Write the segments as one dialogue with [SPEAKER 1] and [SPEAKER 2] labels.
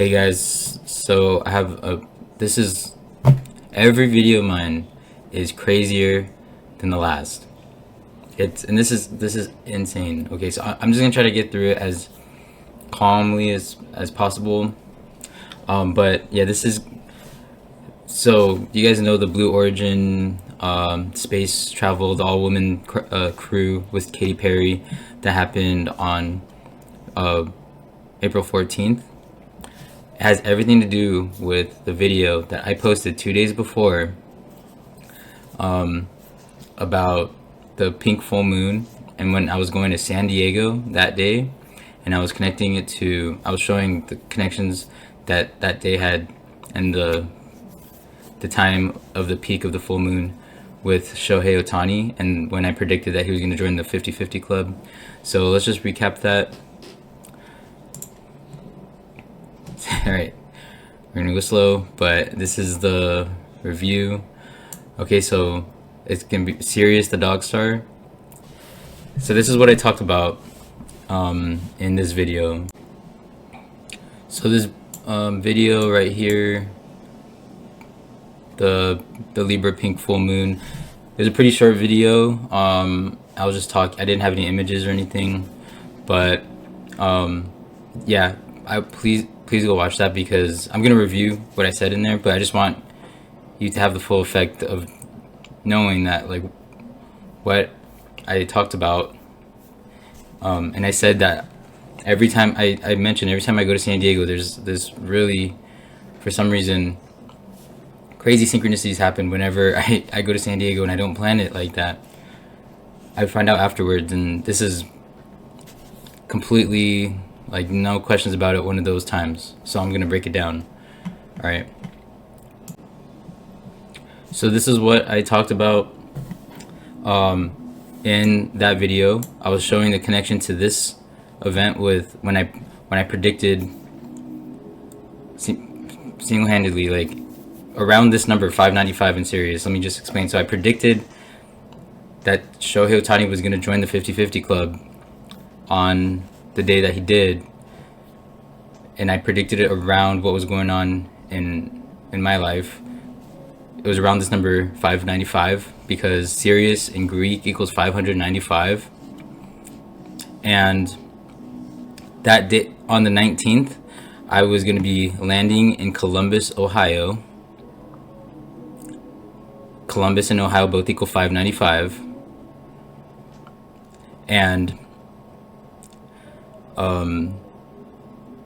[SPEAKER 1] Hey guys, so I have a this is every video of mine is crazier than the last. This is insane. Okay, so I'm just gonna try to get through it as calmly as possible. But yeah, this is so you guys know the Blue Origin space travel, the all-woman crew with Katy Perry that happened on uh, April 14th. It has everything to do with the video that I posted 2 days before about the pink full moon and when I was going to San Diego that day, and I was connecting it to, I was showing the connections that that day had and the time of the peak of the full moon with Shohei Ohtani, and when I predicted that he was going to join the 50-50 club. So let's just recap that. All right, we're gonna go slow, but this is the review. Okay, so it's gonna be Sirius the dog star. So this is what I talked about in this video. So this video right here, the Libra pink full moon, it was a pretty short video. I was just talking. I didn't have any images or anything, but yeah, please go watch that because I'm gonna review what I said in there, but I just want you to have the full effect of knowing that, like, what I talked about. And I said that every time I mentioned every time I go to San Diego, there's this really, for some reason, crazy synchronicities happen whenever I go to San Diego and I don't plan it like that. I find out afterwards, and this is completely, like, no questions about it, one of those times. So I'm gonna break it down. All right. So this is what I talked about in that video. I was showing the connection to this event with when I predicted single-handedly, like, around this number 595 in Sirius. Let me just explain. So I predicted that Shohei Ohtani was gonna join the 50-50 club on the day that he did, and I predicted it around what was going on in my life. It was around this number 595 because Sirius in Greek equals 595, and that day on the 19th I was going to be landing in Columbus, Ohio. Columbus and Ohio both equal 595, and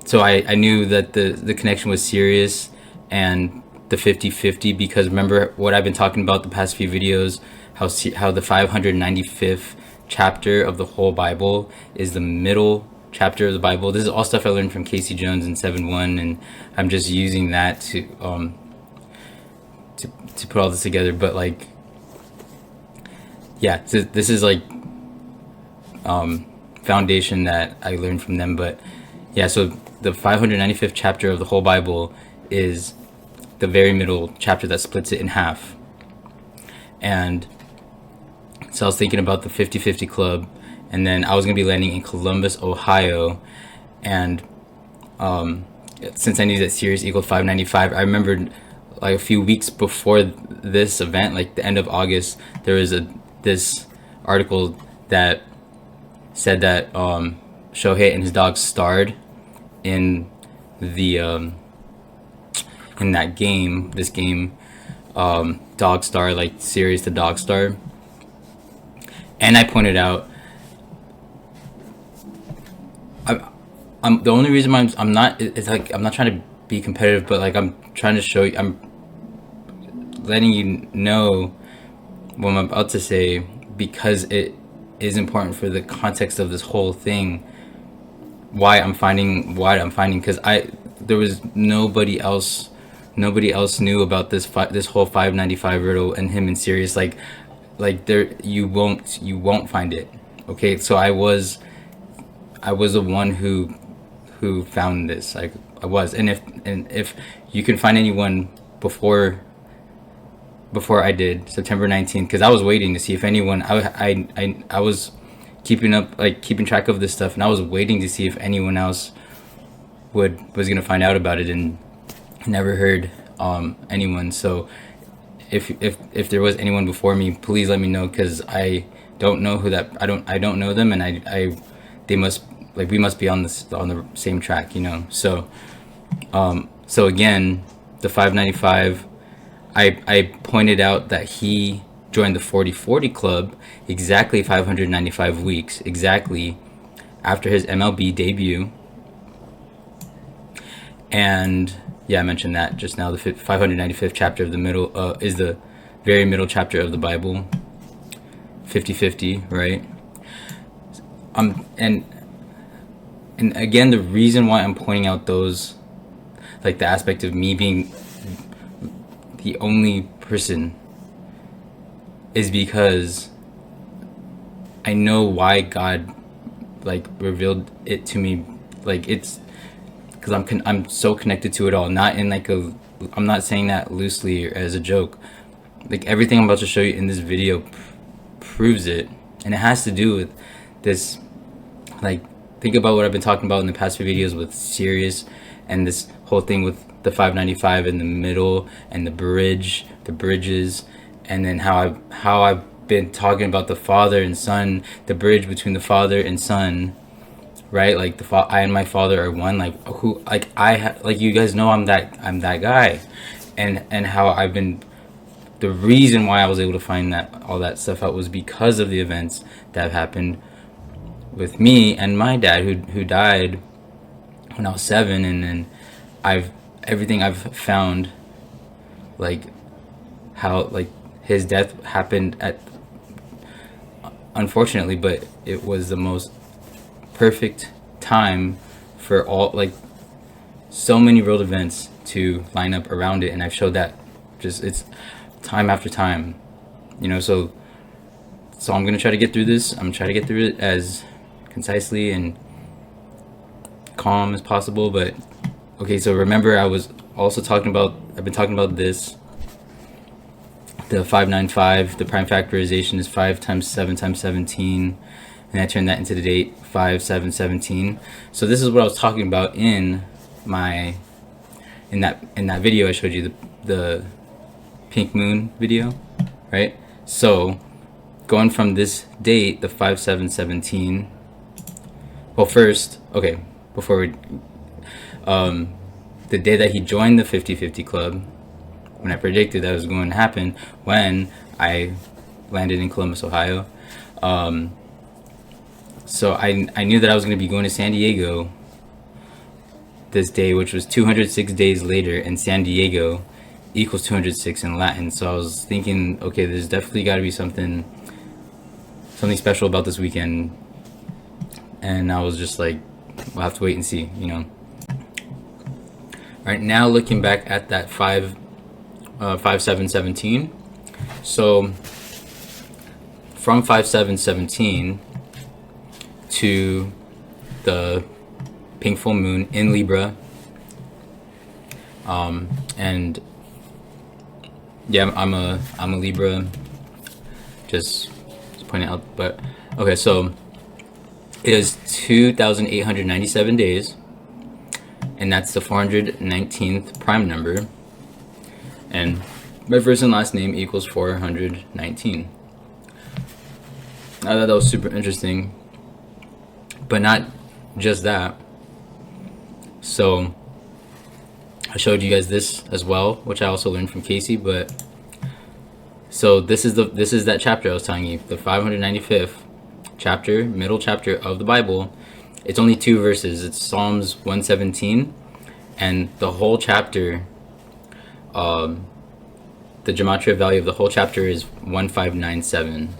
[SPEAKER 1] so I knew that the connection was Sirius and the 50-50 because remember what I've been talking about the past few videos, how the 595th chapter of the whole Bible is the middle chapter of the Bible. This is all stuff I learned from Casey Jones in 7-1, and I'm just using that to put all this together. But, like, yeah, so this is like foundation that I learned from them. But yeah, so the 595th chapter of the whole Bible is the very middle chapter that splits it in half. And so I was thinking about the 50-50 club, and then I was going to be landing in Columbus, Ohio, and since I knew that Sirius equaled 595, I remembered, like, a few weeks before this event, like the end of August, there was this article that said that Shohei and his dog starred in the in that game, this game, Dog Star, like Sirius the Dog Star. And I pointed out, I'm the only reason why I'm not, it's like I'm not trying to be competitive, but, like, I'm trying to show you, I'm letting you know what I'm about to say because it is important for the context of this whole thing. Why I'm finding because there was nobody else knew about this whole 595 riddle and him and Sirius, like there you won't find it. Okay, so I was the one who found this. Like, I was, and if you can find anyone before I did September 19th, because I was waiting to see if anyone, I was keeping track of this stuff, and I was waiting to see if anyone else was gonna find out about it and never heard anyone. So if there was anyone before me, please let me know, because I don't know who that I don't know them, and I they must, like, we must be on the same track, you know. So so again, the 595, I pointed out that he joined the 40/40 club exactly 595 weeks exactly after his MLB debut. And yeah, I mentioned that just now. The 595th chapter of the middle is the very middle chapter of the Bible. 50/50, right? And again, the reason why I'm pointing out those, like, the aspect of me being the only person, is because I know why God, like, revealed it to me. Like, it's because I'm so connected to it all. Not in like I'm not saying that loosely or as a joke. Like, everything I'm about to show you in this video proves it, and it has to do with this. Like, think about what I've been talking about in the past few videos with Sirius, and this whole thing with the 595 in the middle, and the bridges, and then how I've been talking about the Father and Son, the bridge between the Father and Son, right? Like, I and my Father are one. Like, who, like, like, you guys know I'm that guy, and how I've been. The reason why I was able to find all that stuff out was because of the events that have happened with me and my dad, who died when I was 7, and then everything I've found, like, how, like, his death happened unfortunately, but it was the most perfect time for all, like, so many world events to line up around it, and I've showed that it's time after time, you know. So I'm gonna try to get through this. I'm gonna try to get through it as concisely and calm as possible. But okay, so remember, I've been talking about this. The 595, the prime factorization is 5 times 7 times 17, and I turned that into the date 5 7 17. So this is what I was talking about in that video I showed you, the pink moon video, right? So going from this date, the 5 7 17. Well, first, okay, before we the day that he joined the 50/50 club, when I predicted that was going to happen, when I landed in Columbus, Ohio. So I knew that I was going to be going to San Diego this day, which was 206 days later, and San Diego equals 206 in Latin. So I was thinking, okay, there's definitely got to be something special about this weekend. And I was just like, we'll have to wait and see, you know. All right, now looking back at that 5 7 17. So from 5 7 17 to the pink full moon in Libra, and yeah, I'm a Libra, just pointing out. But okay, so it is 2,897 days, and that's the 419th prime number, and my first and last name equals 419. I thought that was super interesting, but not just that. So I showed you guys this as well, which I also learned from Casey. But so this is that chapter I was telling you, the 595th chapter, middle chapter of the Bible. It's only 2 verses. It's Psalms 117, and the whole chapter, the gematria value of the whole chapter is 1597.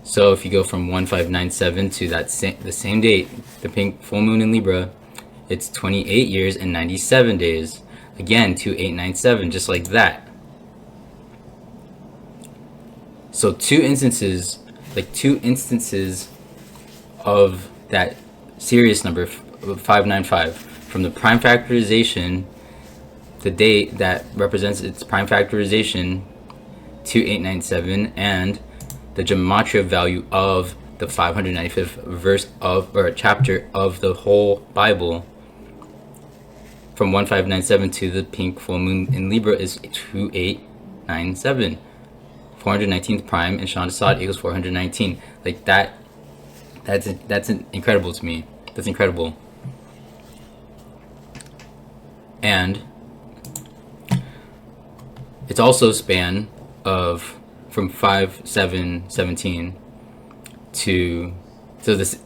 [SPEAKER 1] So if you go from 1597 to the same date, the pink full moon in Libra, it's 28 years and 97 days. Again, 2897, just like that. So two instances of that Sirius number 595, from the prime factorization, the date that represents its prime factorization, 2897, and the gematria value of the 595th verse of, or chapter of the whole Bible, from 1597 to the pink full moon in Libra is 2897. 419th prime in Sean Assad equals 419. Like that's incredible to me. That's incredible. And it's also a span of from 5717 to this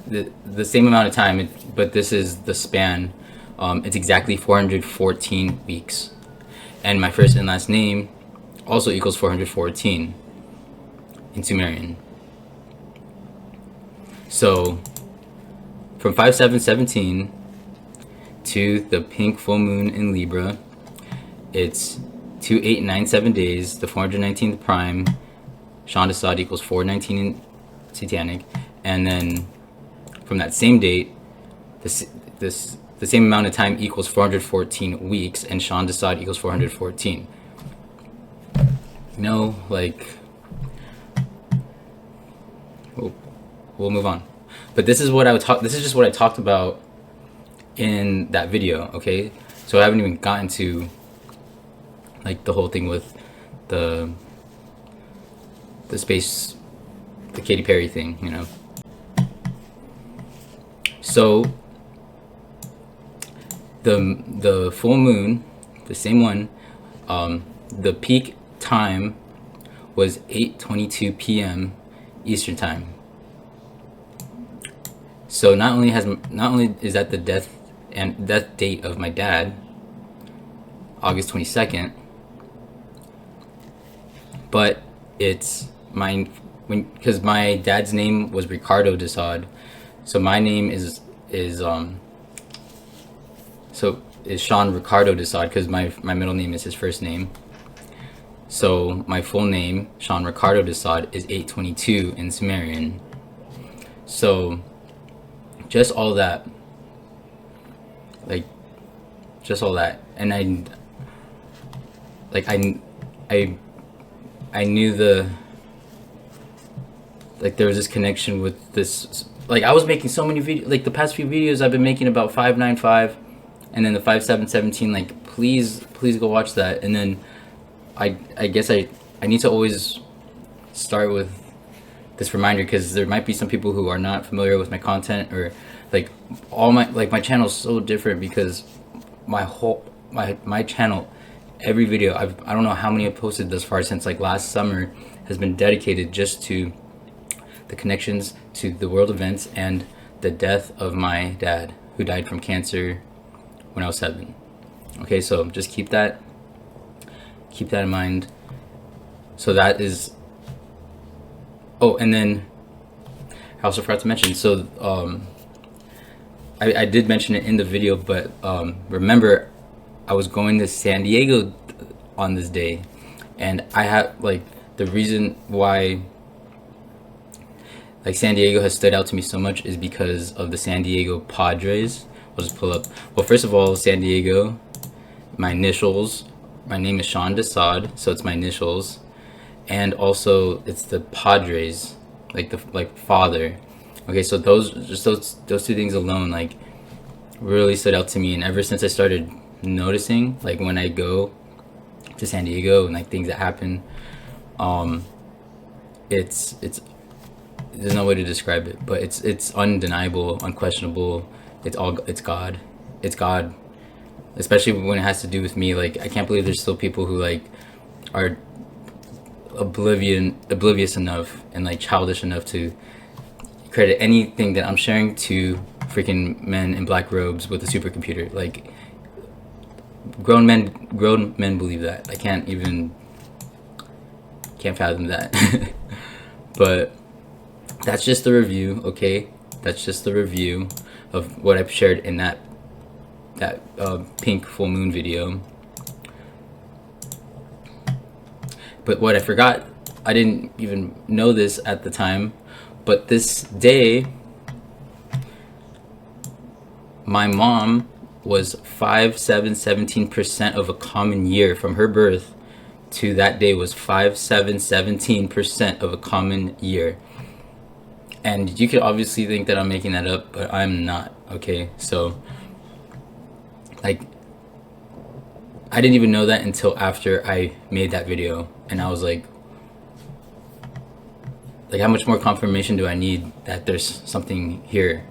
[SPEAKER 1] the same amount of time, but this is the span. It's exactly 414 weeks, and my first and last name also equals 414 in Sumerian. So from 5717 to the pink full moon in Libra, it's 2897 days. The 419th prime, Sean Assad equals 419 in Satanic, and then from that same date, the same amount of time equals 414 weeks, and Sean Assad equals 414. No, like, we'll move on. But this is what I would talk. This is just what I talked about in that video. Okay, so I haven't even gotten to like the whole thing with the space, the Katy Perry thing, you know. So the full moon, the same one, the peak time was 8:22 p.m. Eastern time. So not only is that the death date of my dad, August 22nd, but it's mine because my dad's name was Ricardo Desaad, so my name is Sean Ricardo Desaad because my middle name is his first name. So my full name, Sean Ricardo Desaad, is 822 in Sumerian. So just all that, and I knew there was this connection with this. Like I was making so many videos, like the past few videos I've been making about 595, and then the 5717. Like please go watch that. And then I guess I need to always start with this reminder because there might be some people who are not familiar with my content, or like my channel is so different because my channel, every video I don't know how many I've posted thus far since like last summer has been dedicated just to the connections to the world events and the death of my dad, who died from cancer when I was 7. Okay, so just keep that in mind. So that is, oh, and then I also forgot to mention, so I did mention it in the video, but remember I was going to San Diego on this day, and I had like the reason why like San Diego has stood out to me so much is because of the San Diego Padres. I'll just pull up. Well, first of all, San Diego, my initials, my name is Sean Desaad, so it's my initials, and also it's the Padres, like father. Okay, so those two things alone like really stood out to me, and ever since I started noticing, like when I go to San Diego and like things that happen, it's there's no way to describe it, but it's undeniable, unquestionable. It's God, especially when it has to do with me. Like I can't believe there's still people who like are oblivious enough and like childish enough to credit anything that I'm sharing to freaking men in black robes with a supercomputer. Like grown men believe that. I can't fathom that. But that's just the review, okay? That's just the review of what I've shared in that pink full moon video. But what I forgot, I didn't even know this at the time, but this day my mom was 5/7/17% of a common year. From her birth to that day was 5/7/17% of a common year. And you could obviously think that I'm making that up, but I'm not. Okay, so like, I didn't even know that until after I made that video, and I was like, how much more confirmation do I need that there's something here?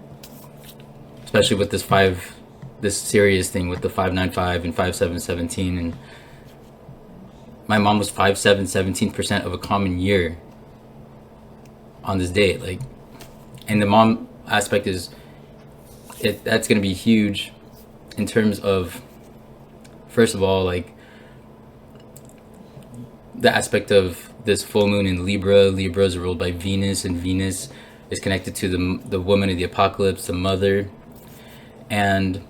[SPEAKER 1] Especially with this Sirius thing with the 595 and 5717, and my mom was 17% of a common year on this date. Like, and the mom aspect is that's gonna be huge in terms of, first of all, like, the aspect of this full moon in Libra. Libra is ruled by Venus, and Venus is connected to the woman of the apocalypse, the mother. And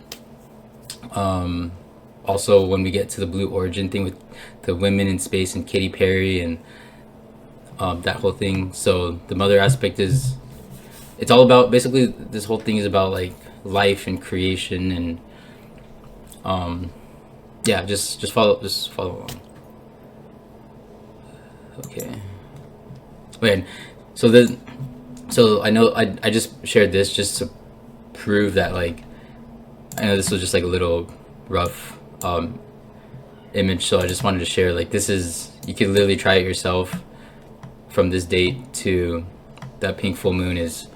[SPEAKER 1] also when we get to the Blue Origin thing with the women in space and Katy Perry and that whole thing. So the mother aspect is, it's all about, basically this whole thing is about like life and creation, and yeah, just follow along. Okay. Wait. So I know I just shared this just to prove that, like, I know this was just like a little rough image, so I just wanted to share, like, this is, you can literally try it yourself. From this date to that pink full moon is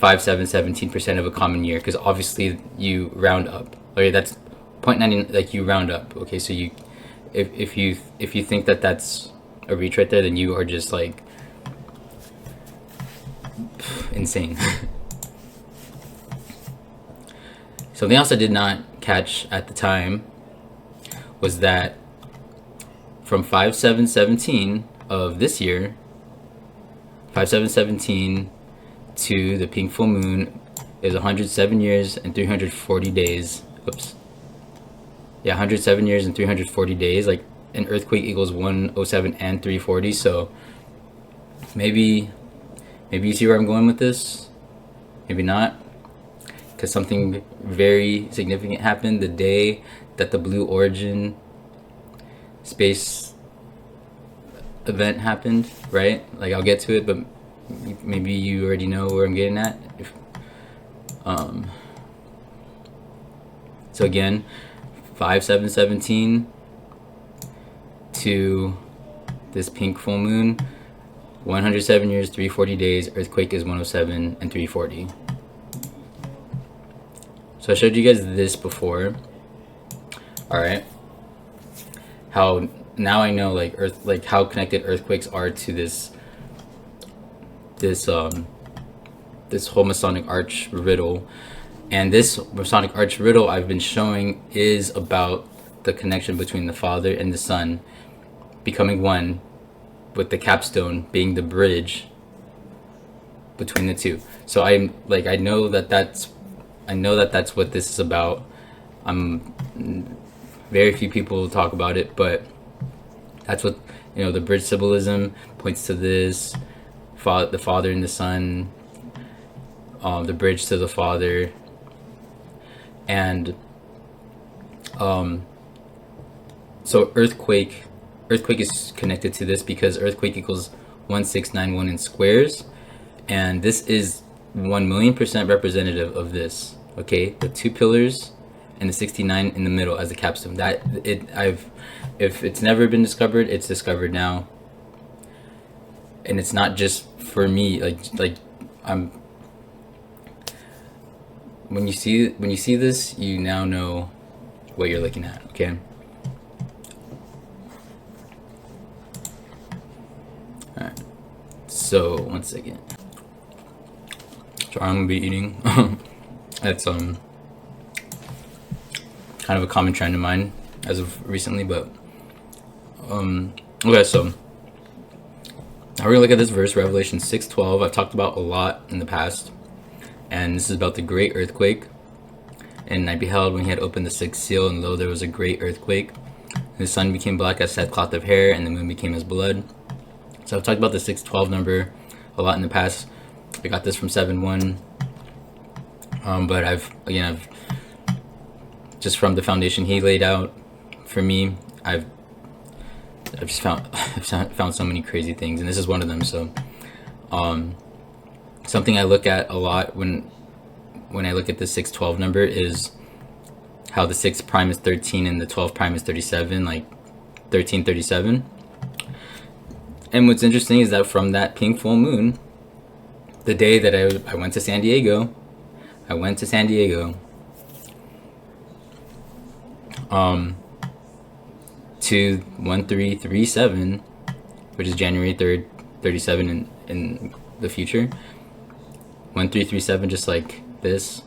[SPEAKER 1] 17% of a common year, because obviously you round up. Okay, that's 0.9, like, you round up. Okay, so you, if you think that that's a reach right there, then you are just like insane. Something else I did not catch at the time was that from 5717 of this year, 5717 to the pink full moon is 107 years and 340 days. Oops. Yeah, 107 years and 340 days. Like, an earthquake equals 107 and 340. So maybe you see where I'm going with this. Maybe not, because something very significant happened the day that the Blue Origin space event happened, right? Like, I'll get to it, but maybe you already know where I'm getting at. So again, 5717 to this pink full moon, 107 years, 340 days. Earthquake is 107 and 340. So I showed you guys this before. All right. How now I know, like, how connected earthquakes are to this whole Masonic arch riddle. And this Masonic arch riddle I've been showing is about the connection between the Father and the Son becoming one, with the capstone being the bridge between the two. So I'm like, I know that that's what this is about. Very few people talk about it, but that's what, the bridge symbolism points to this, the Father and the Son, the bridge to the Father. And so earthquake is connected to this because earthquake equals 1691 in squares, and this is 1,000,000% representative of this. Okay, the two pillars and the 69 in the middle as the capstone. If it's never been discovered, it's discovered now. And it's not just for me, when you see this, you now know what you're looking at, okay? Alright. So, one second. So I'm gonna be eating. That's kind of a common trend of mine as of recently, but okay, so now we're gonna look at this verse, Revelation 6:12. I've talked about a lot in the past, and this is about the great earthquake. And I beheld when he had opened the sixth seal, and lo, there was a great earthquake. And the sun became black as sackcloth of hair, and the moon became as blood. So I've talked about the 612 number a lot in the past. I got this from 7-1, but I've just from the foundation he laid out for me, I've just found so many crazy things, and this is one of them. So something I look at a lot when I look at the 612 number is how the 6 prime is 13 and the 12 prime is 37, like 1337. And what's interesting is that from that pink full moon, the day that I went to San Diego, to 1337, which is January 3rd, 37 in the future. 1337, just like this.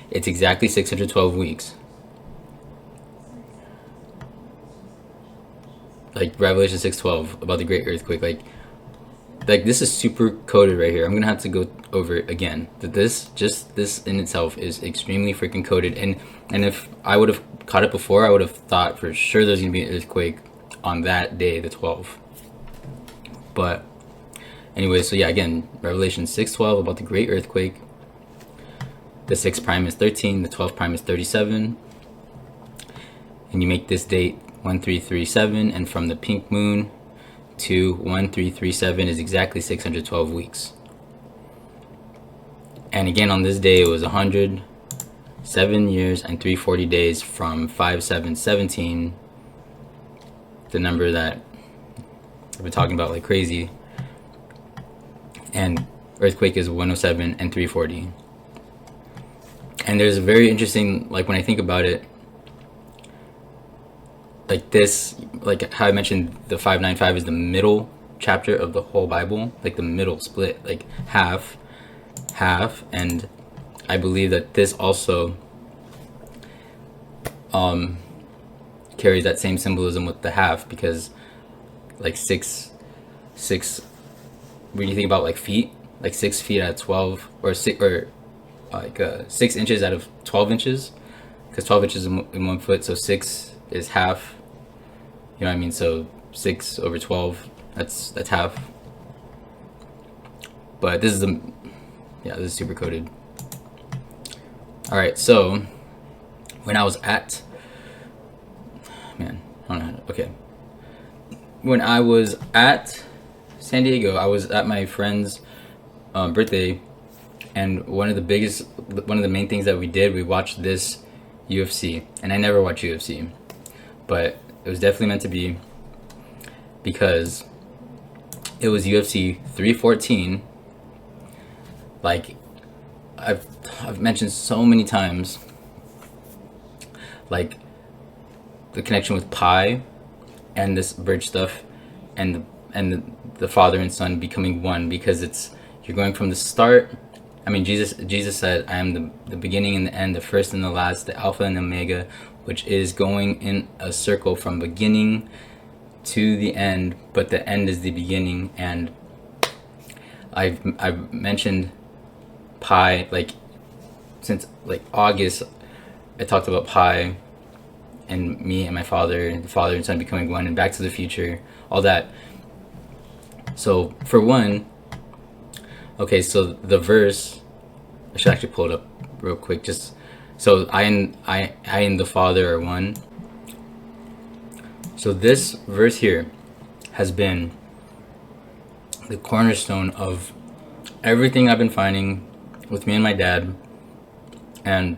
[SPEAKER 1] It's exactly 612 weeks. Like Revelation 6:12 about the great earthquake. Like this is super coded right here. I'm gonna have to go over it again. That this in itself is extremely freaking coded. And if I would have caught it before, I would have thought for sure there's gonna be an earthquake on that day, the 12th. But anyway, so yeah, again, Revelation 6:12 about the great earthquake. The 6 prime is 13, the 12 prime is 37. And you make this date 1337, and from the pink moon to 1337 is exactly 612 weeks. And again, on this day, it was 107 years and 340 days from 5717, the number that I've been talking about like crazy. And earthquake is 107 and 340. And there's a very interesting, like when I think about it, like this, like how I mentioned the 595 is the middle chapter of the whole Bible, like the middle split, like half, and I believe that this also carries that same symbolism with the half, because like six when you think about like feet, like 6 feet out of 12, or 6 inches out of 12 inches, because 12 inches in 1 foot, so 6 is half, you know what I mean? So 6 over 12, that's half. But this is this is super coded. All right, so when I was at, when I was at San Diego, I was at my friend's birthday, and one of the main things that we did, we watched this UFC, and I never watch UFC, but it was definitely meant to be, because it was UFC 314. Like I've mentioned so many times, like the connection with pi and this birch stuff, and the father and son becoming one, because you're going from the start. I mean, Jesus said, I am the beginning and the end, the first and the last, the Alpha and the Omega, which is going in a circle from beginning to the end, but the end is the beginning. And I've mentioned pi, like since like August, I talked about pi and me and my father, the father and son becoming one, and Back to the Future, all that. So for one, okay, so the verse, I should actually pull it up real quick, just so I and the Father are one. So this verse here has been the cornerstone of everything I've been finding with me and my dad, and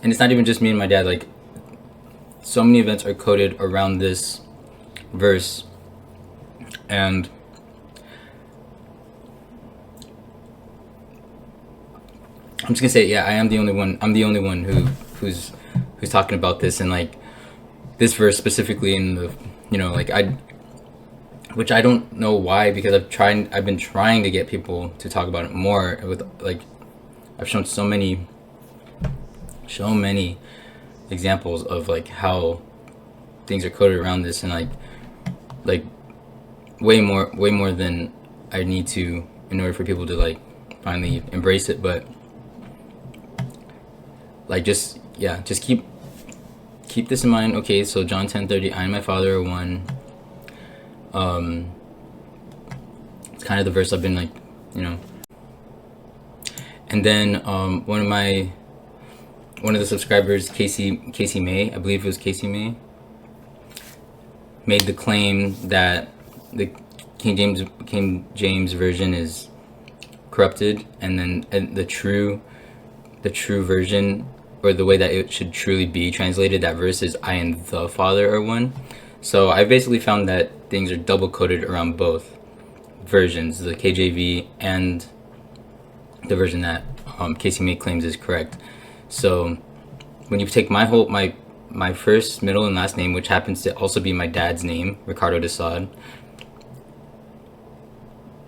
[SPEAKER 1] it's not even just me and my dad, like so many events are coded around this verse. And I'm just gonna say, yeah, I'm the only one who's talking about this, and like this verse specifically in the, like which I don't know why, because I've been trying to get people to talk about it more, with like I've shown so many examples of like how things are coded around this, and like way more than I need to in order for people to like finally embrace it. But like just keep this in mind. Okay, so John 10:30, I and my Father are one. It's kind of the verse I've been like, and then one of the subscribers, Casey May, I believe it was Casey May, made the claim that the King James version is corrupted, and then the true version, or the way that it should truly be translated, that verse is I and the Father are one. So I basically found that things are double coded around both versions, the KJV and the version that Casey May claims is correct. So when you take my first, middle, and last name, which happens to also be my dad's name, Ricardo Desaad,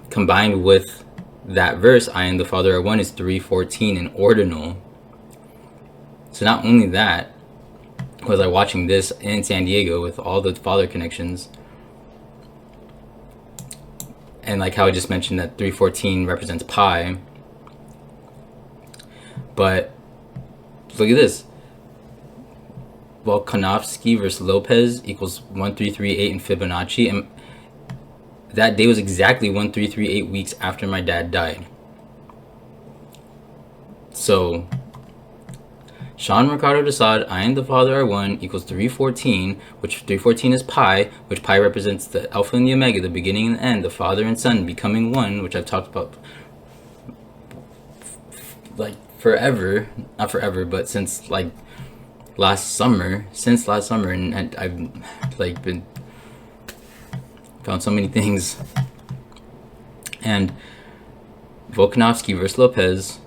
[SPEAKER 1] combined with that verse, I and the Father are one, is 3:14 in ordinal. So not only that, was I watching this in San Diego with all the father connections, and like how I just mentioned that 3:14 represents pi, but look at this. Volkanovsky versus Lopez equals 1338 in Fibonacci, and that day was exactly 1338 weeks after my dad died. So Sean Ricardo Desaad, I and the Father are one, equals 3:14, which 3:14 is pi, which pi represents the alpha and the omega, the beginning and the end, the Father and Son becoming one, which I've talked about like forever, not forever, but since like last summer, and I've like been found so many things. And Volkanovsky versus Lopez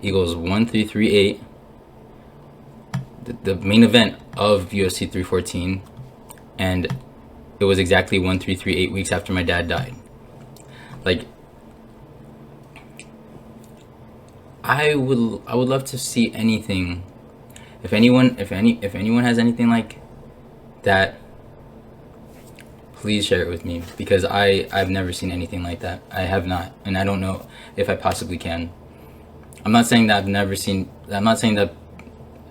[SPEAKER 1] equals 1338, the main event of UFC 314, and it was exactly 1338 weeks after my dad died. Like, I would love to see anything. If anyone has anything like that, please share it with me, because I've never seen anything like that. I have not, and I don't know if I possibly can. I'm not saying that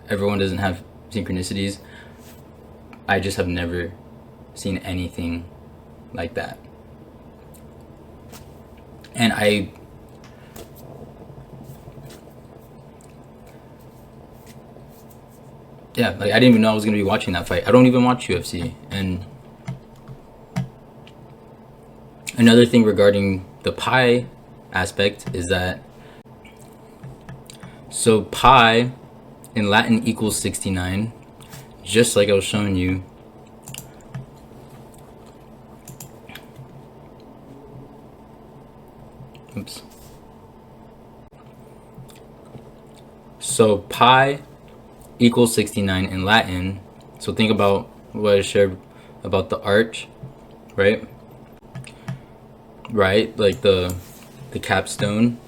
[SPEAKER 1] everyone doesn't have synchronicities. I just have never seen anything like that. And like, I didn't even know I was going to be watching that fight. I don't even watch UFC. And another thing regarding the pi aspect is that, so pi in Latin equals 69, just like I was showing you. Oops. So pi equals 69 in Latin. So think about what I shared about the arch, right? Right, like the capstone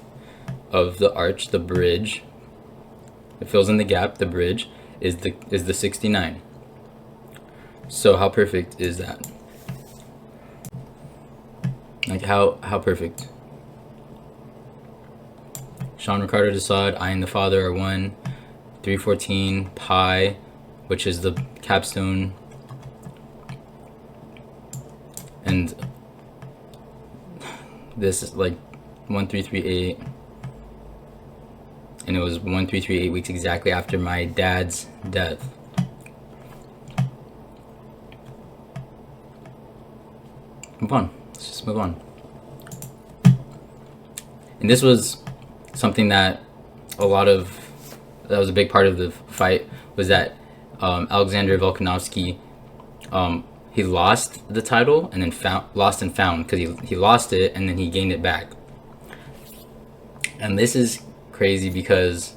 [SPEAKER 1] of the arch, the bridge, it fills in the gap. The bridge is the 69. So how perfect is that? Like how perfect? Sean Ricardo Desaad, I and the Father are one. 3:14 pi, which is the capstone, and this is like 1338, and it was 1338 weeks exactly after my dad's death. Move on. Let's just move on. And this was something that was a big part of the fight, was that Alexander Volkanovsky, he lost the title and then lost and found, because he lost it and then he gained it back. And this is crazy because,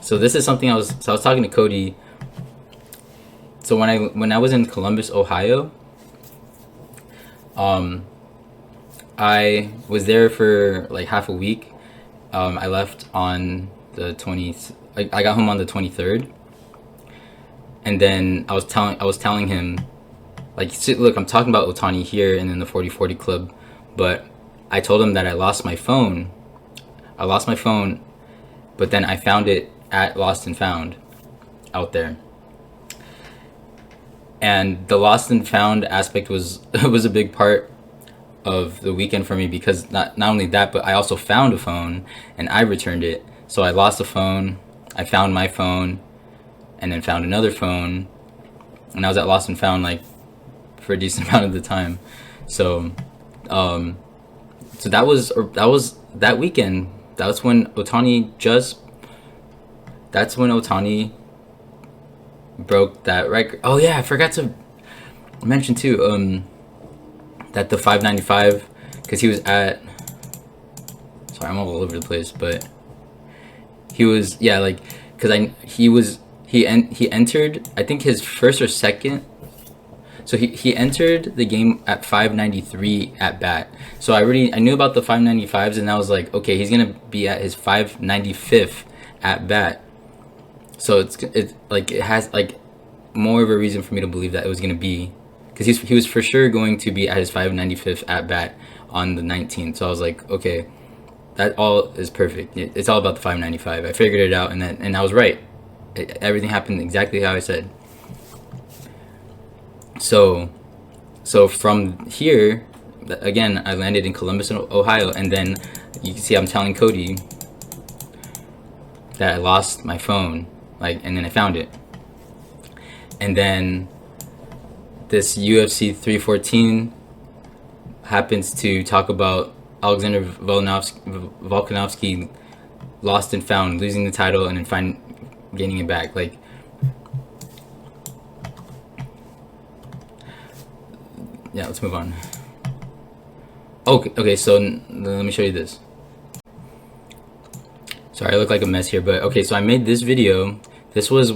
[SPEAKER 1] so this is something I was talking to Cody. So when I was in Columbus, Ohio, I was there for like half a week. I left on the 20th. I got home on the 23rd, and then I was telling him, like, look, I'm talking about Otani here and in the 40/40 club, but I told him that I lost my phone, but then I found it at Lost and Found out there. And the lost and found aspect was a big part of the weekend for me, because not only that, but I also found a phone and I returned it. So I lost a phone, I found my phone, and then found another phone, and I was at Lost and Found like for a decent amount of the time. So So that was that weekend. That's when Otani broke that record. Oh yeah, I forgot to mention too that the 595, because he was at, sorry, I'm all over the place, but he was, yeah, like, because he entered, I think, his first or second. So he entered the game at 593 at bat. So I knew about the 595s, and I was like, okay, he's gonna be at his 595th at bat. So it has like more of a reason for me to believe that it was gonna be, because he was for sure going to be at his 595th at bat on the 19th. So I was like, okay, that all is perfect. It's all about the 595. I figured it out, and I was right. Everything happened exactly how I said. So from here, again, I landed in Columbus, Ohio, and then you can see I'm telling Cody that I lost my phone, and then I found it. And then this UFC 314 happens to talk about Alexander Volkanovski lost and found, losing the title and then gaining it back. Yeah, let's move on. Okay, so let me show you this. Sorry, I look like a mess here, but okay, so I made this video. This was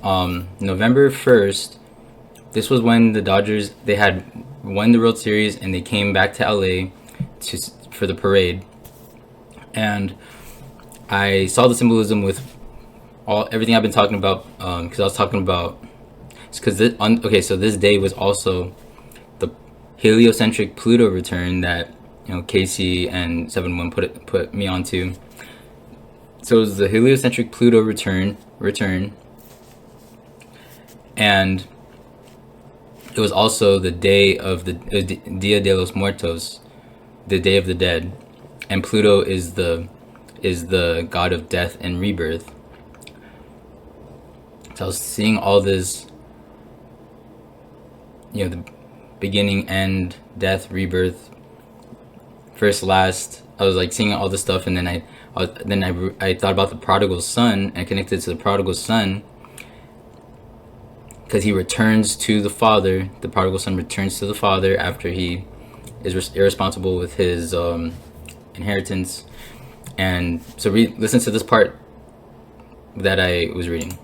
[SPEAKER 1] November 1st. This was when the Dodgers, they had won the World Series and they came back to LA for the parade. And I saw the symbolism with everything I've been talking about, because I was talking about, so this day was also the heliocentric Pluto return that Casey and 7-1 put me onto. So it was the heliocentric Pluto return, and it was also the day of Dia de los Muertos, the Day of the Dead, and Pluto is the god of death and rebirth. So I was seeing all this, the beginning, end, death, rebirth, first, last. I was seeing all this stuff, and then I thought about the prodigal son and connected to the prodigal son, because he returns to the father. The prodigal son returns to the father after he is irresponsible with his inheritance. And so listen to this part that I was reading.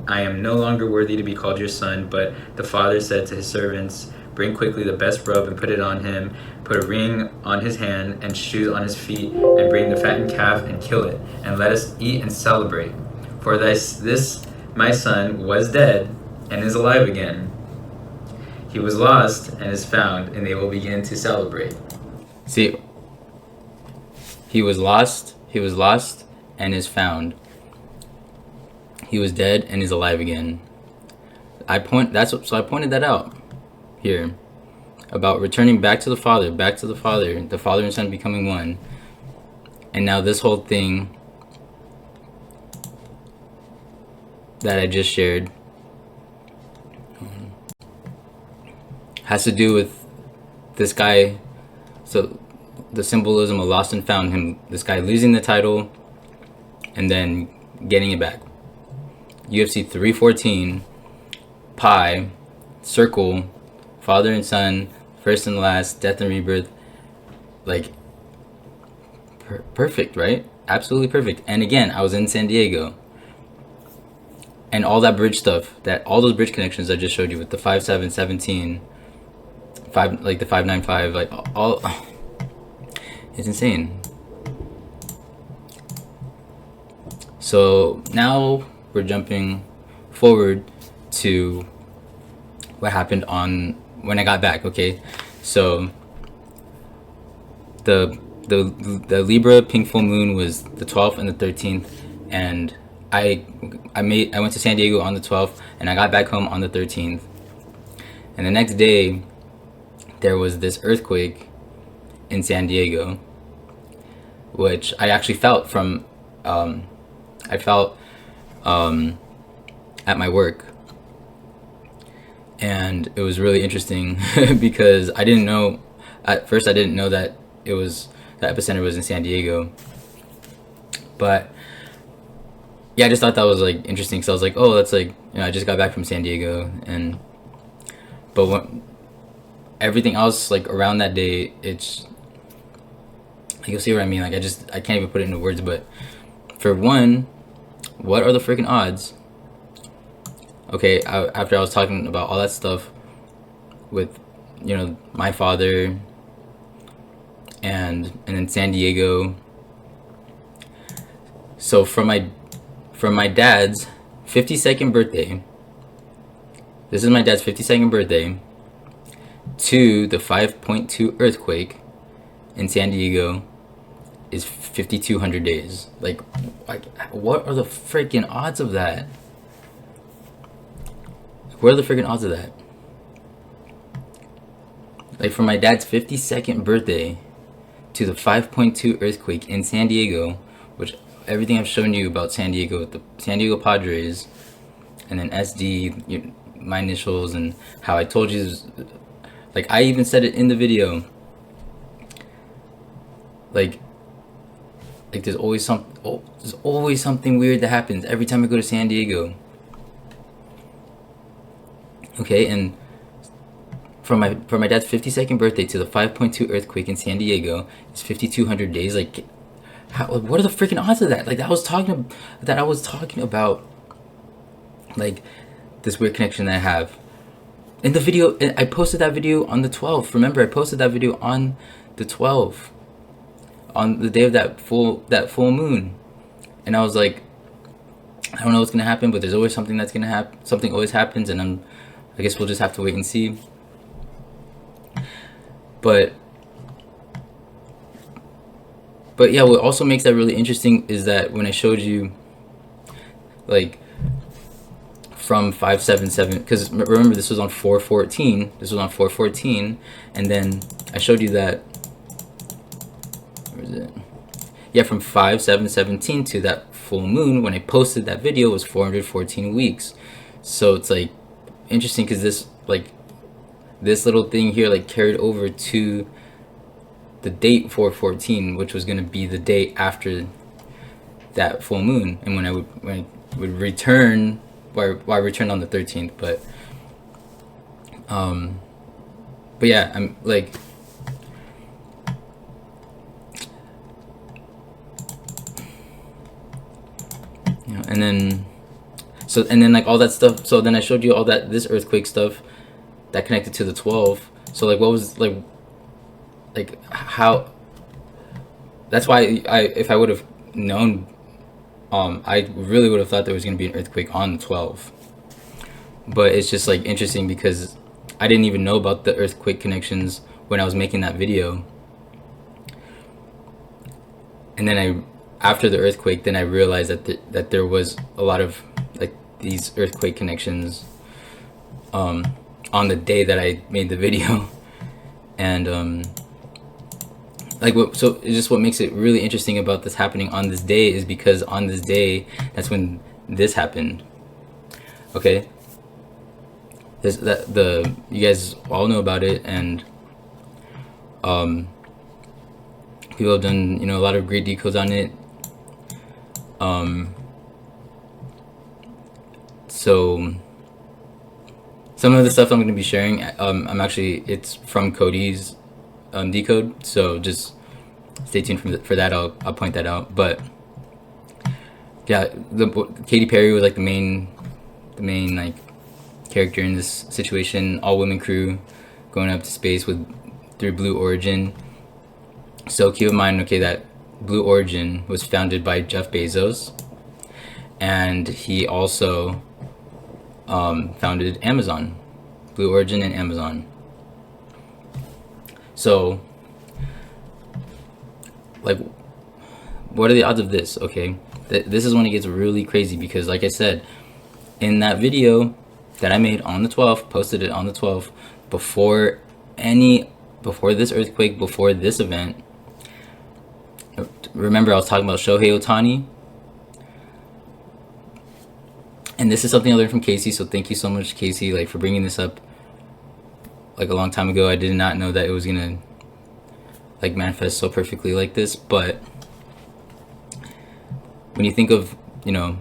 [SPEAKER 1] I am no longer worthy to be called your son, but the father said to his servants, bring quickly the best robe and put it on him, put a ring on his hand and shoes on his feet, and bring the fattened calf and kill it, and let us eat and celebrate. For this my son was dead and is alive again. He was lost and is found, and they will begin to celebrate. See, he was lost and is found. He was dead and is alive again. I pointed that out here about returning back to the Father, the Father and Son becoming one. And now this whole thing that I just shared has to do with this guy. So the symbolism of lost and found, this guy losing the title and then getting it back. UFC 314, pi, circle, father and son, first and last, death and rebirth. Perfect, right? Absolutely perfect. And again, I was in San Diego, and all that bridge stuff, all those bridge connections I just showed you with the 5717, the 595, all, it's insane. So now we're jumping forward to what happened when I got back. Okay, so the Libra pink full moon was the 12th and the 13th, and I went to San Diego on the 12th, and I got back home on the 13th. And the next day there was this earthquake in San Diego, which I actually felt from at my work. And it was really interesting because at first I didn't know that the epicenter was in San Diego. But yeah, I just thought that was like interesting. So I was like, oh, that's like, I just got back from San Diego, but when everything else like around that day, it's like, you'll see what I mean. Like I can't even put it into words. But for one, what are the freaking odds? Okay, after I was talking about all that stuff with my father and then San Diego. So from my dad's 52nd birthday, this is my dad's 52nd birthday, to the 5.2 earthquake in San Diego is 5,200 days. Like what are the freaking odds of that? What are the freaking odds of that? Like from my dad's 52nd birthday to the 5.2 earthquake in San Diego, which everything I've shown you about San Diego, the San Diego Padres, and then SD, my initials, and how I told you, like I even said it in the video, like there's always something weird that happens every time I go to San Diego. Okay, and from my dad's 52nd birthday to the 5.2 earthquake in San Diego is 5,200 days. Like, what are the freaking odds of that? Like I was talking about, like this weird connection that I have. In the video, I posted that video on the 12th. Remember, I posted that video on the 12th, on the day of that full moon, and I was like, I don't know what's gonna happen, but there's always something that's gonna happen. Something always happens, and I guess we'll just have to wait and see. But yeah, what also makes that really interesting is that when I showed you, like, from 577, because remember this was on 414, and then I showed you that, where is it? Yeah, from 5/7/17 to that full moon, when I posted that video, was 414 weeks. So it's like interesting because this little thing here like carried over to the date 414, which was going to be the day after that full moon. And when I would return, well, I returned on the 13th, but yeah, I'm like, and then like all that stuff. So then I showed you all this earthquake stuff that connected to the 12. So like, what was like how? That's why if I would have known, I really would have thought there was going to be an earthquake on the 12th. But it's just like interesting because I didn't even know about the earthquake connections when I was making that video. And then after the earthquake, then I realized that there was a lot of like these earthquake connections on the day that I made the video. And so it's just what makes it really interesting about this happening on this day is because on this day, that's when this happened. Okay, you guys all know about it, and people have done a lot of great decodes on it. So some of the stuff I'm going to be sharing, it's from Cody's decode, so just stay tuned for that. I'll point that out. But yeah, Katy Perry was like the main like character in this situation. All women crew going up to space through Blue Origin. So keep in mind, okay, that Blue Origin was founded by Jeff Bezos, and he also founded Amazon, Blue Origin and Amazon. So, like, what are the odds of this? Okay, this is when it gets really crazy because, like I said, in that video that I made on the 12th, posted it on the 12th, before this earthquake, before this event. Remember, I was talking about Shohei Ohtani, and this is something I learned from Casey. So thank you so much, Casey, like for bringing this up. Like a long time ago, I did not know that it was gonna like manifest so perfectly like this. But when you think of, you know,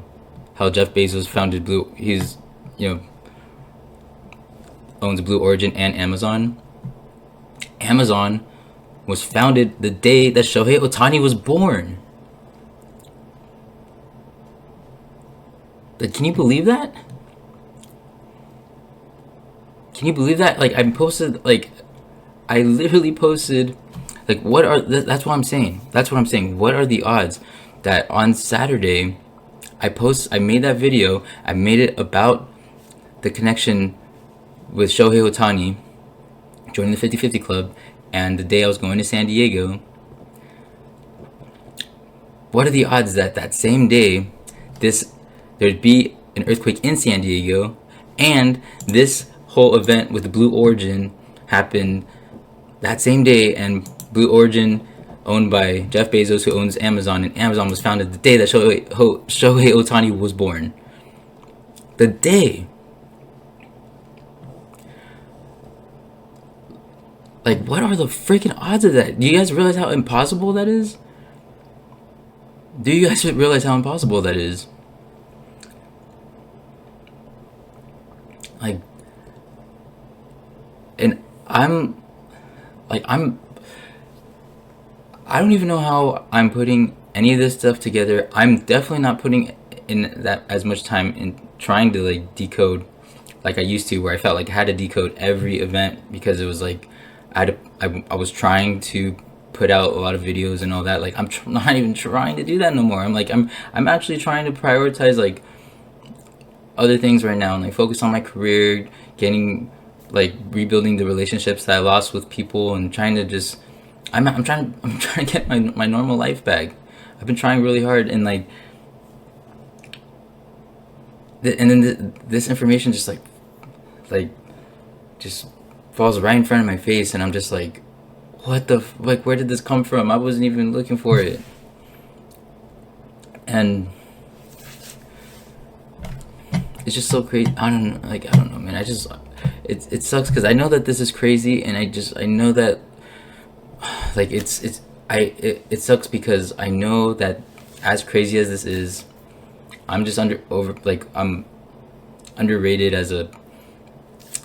[SPEAKER 1] how Jeff Bezos founded he's, you know, owns Blue Origin and Amazon. Amazon was founded the day that Shohei Ohtani was born. Like, can you believe that? Can you believe that? Like, I literally posted, like, that's what I'm saying. That's what I'm saying. What are the odds that on Saturday, I made that video, I made it about the connection with Shohei Ohtani joining the 50-50 club, and the day I was going to San Diego. What are the odds that that same day there'd be an earthquake in San Diego, and this whole event with the Blue Origin happened that same day, and Blue Origin, owned by Jeff Bezos, who owns Amazon, and Amazon was founded the day that Shohei Ohtani was born. The day. Like, what are the freaking odds of that? Do you guys realize how impossible that is? Do you guys realize how impossible that is? Like, and I don't even know how I'm putting any of this stuff together. I'm definitely not putting in that as much time in trying to like decode like I used to, where I felt like I had to decode every event, because it was like I was trying to put out a lot of videos and all that. Like, I'm not even trying to do that no more. I'm actually trying to prioritize like other things right now, and like focus on my career, rebuilding the relationships that I lost with people, and trying to just I'm trying to get my normal life back. I've been trying really hard, and like and then this information just just falls right in front of my face, and I'm just like, what the where did this come from? I wasn't even looking for it. And it's just so crazy. I don't know, man. It sucks, because I know that this is crazy, and I know that like it sucks, because I know that as crazy as this is, I'm just I'm underrated as a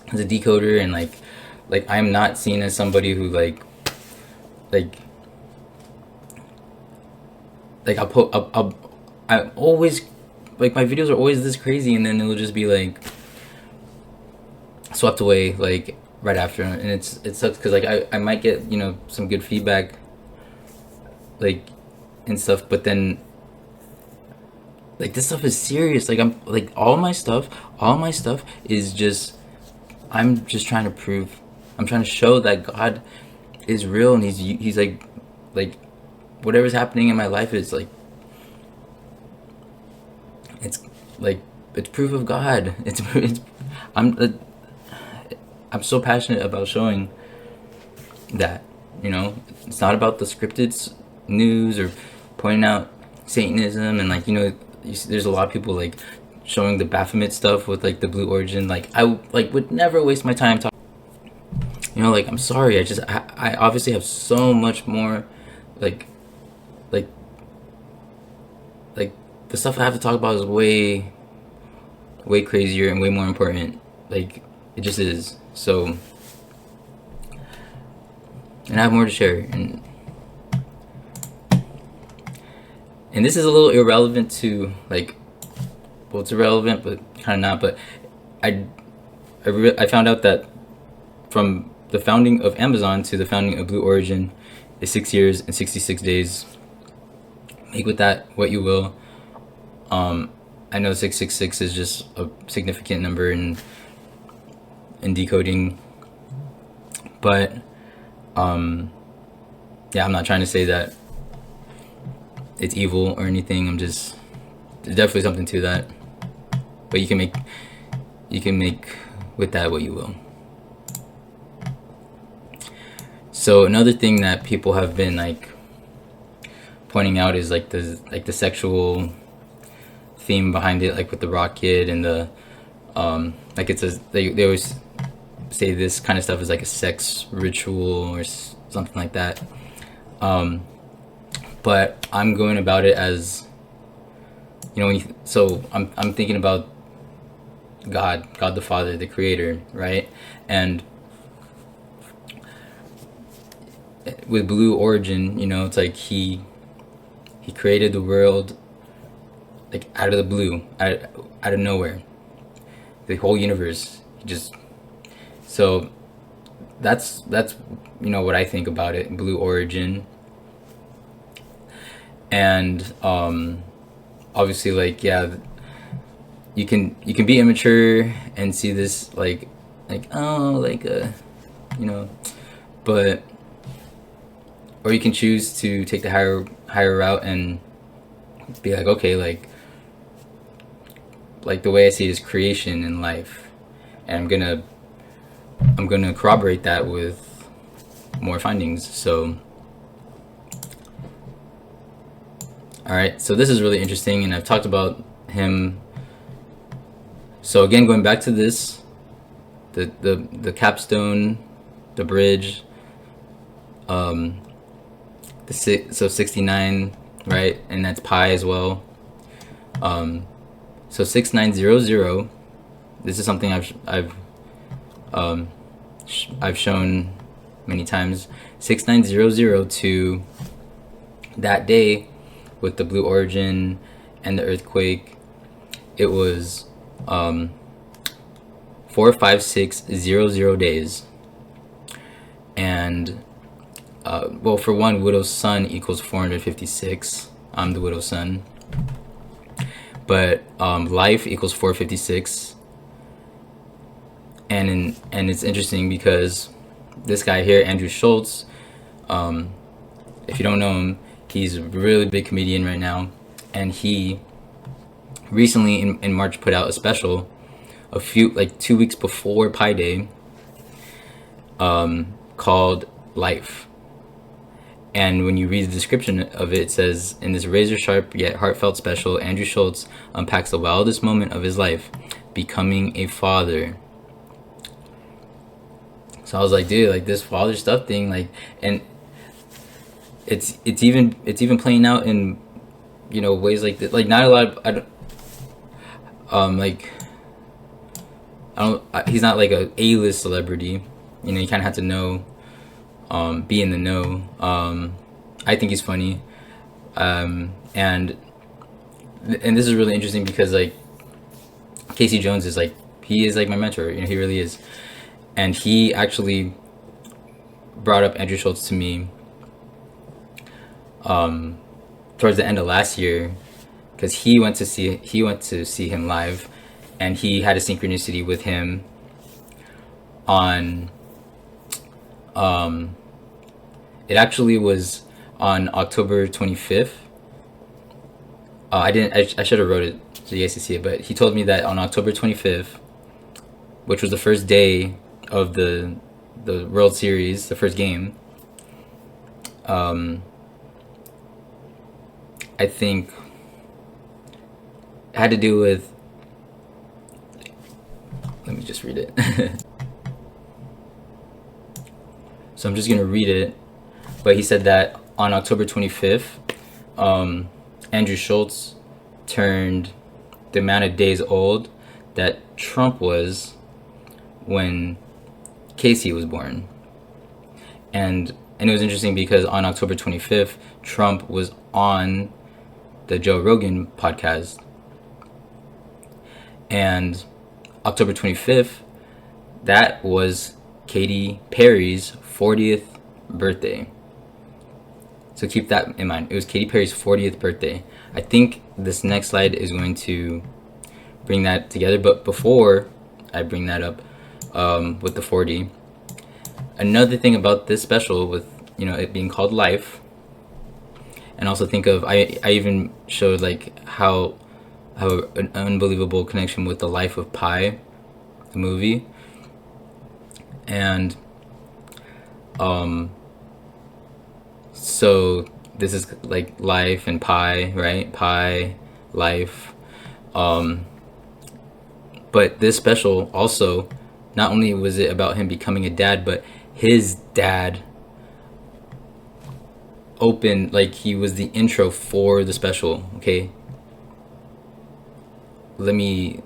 [SPEAKER 1] decoder, and like I'm not seen as somebody who I always, like, my videos are always this crazy, and then it'll just be like swept away like right after, and it sucks, because like I might get, you know, some good feedback like and stuff, but then like this stuff is serious. Like, I'm like all my stuff is just, I'm just trying to show that God is real, and he's like whatever's happening in my life is like, it's proof of God. I'm so passionate about showing that, you know, it's not about the scripted news or pointing out Satanism, and like, you know, there's a lot of people like showing the Baphomet stuff with like the Blue Origin. Like, I would never waste my time talking. You know, like, I'm sorry. I obviously have so much more, like the stuff I have to talk about is way crazier and way more important. Like, it just is. So, and I have more to share, and this is a little irrelevant to like, well, it's irrelevant, but kind of not. But I found out that from the founding of Amazon to the founding of Blue Origin is 6 years and 66 days. Make with that what you will. I know 666 is just a significant number in decoding, but yeah, I'm not trying to say that it's evil or anything. There's definitely something to that, but you can make with that what you will. So another thing that people have been like pointing out is like the sexual theme behind it, like with the rocket and the like, it's they always say this kind of stuff is like a sex ritual or something like that. But I'm going about it as, so I'm thinking about God the Father, the Creator, right? And with Blue Origin, it's like he created the world like out of the blue, out of nowhere, the whole universe. So that's what I think about it, Blue Origin. And obviously, like, yeah, you can be immature and see this but, or you can choose to take the higher route and be like, okay, like the way I see it is creation and life, and I'm gonna corroborate that with more findings. So, all right, so this is really interesting, and I've talked about him. So again, going back to this, the capstone, the bridge, so 69, right, and that's pi as well. So 6900. This is something I've shown many times. 6900 to that day with the Blue Origin and the earthquake, it was 45600 days. And well, for one, widow's son equals 456. I'm the widow's son. But life equals 456. And it's interesting because this guy here, Andrew Schulz, if you don't know him, he's a really big comedian right now, and he recently in March put out a special, 2 weeks before Pi Day, called Life. And when you read the description of it, it says, in this razor sharp yet heartfelt special, Andrew Schulz unpacks the wildest moment of his life, becoming a father. So I was like, dude, like this father stuff thing, like, and it's even playing out in ways like that. Like, not a lot of, he's not like a A-list celebrity. You kind of have to know, be in the know. I think he's funny, and this is really interesting because like Casey Jones is like, he is like my mentor. He really is, and he actually brought up Andrew Schulz to me towards the end of last year, because he went to see him live, and he had a synchronicity with him on it actually was on October 25th. I should have wrote it so you guys can see it, but he told me that on October 25th, which was the first day of the World Series, the first game, I think it had to do with, let me just read it. So I'm just gonna read it, but he said that on October 25th, Andrew Schulz turned the amount of days old that Trump was when Casey was born. And it was interesting because on October 25th, Trump was on the Joe Rogan podcast. And October 25th, that was Katy Perry's 40th birthday. So keep that in mind. It was Katy Perry's 40th birthday. I think this next slide is going to bring that together. But before I bring that up, with the 40, another thing about this special with, it being called Life, and also think of, I even showed like how an unbelievable connection with the Life of Pi, the movie. And so this is like life and pi, right? Pi, life. But this special also, not only was it about him becoming a dad, but his dad opened, like he was the intro for the special. Okay, I'm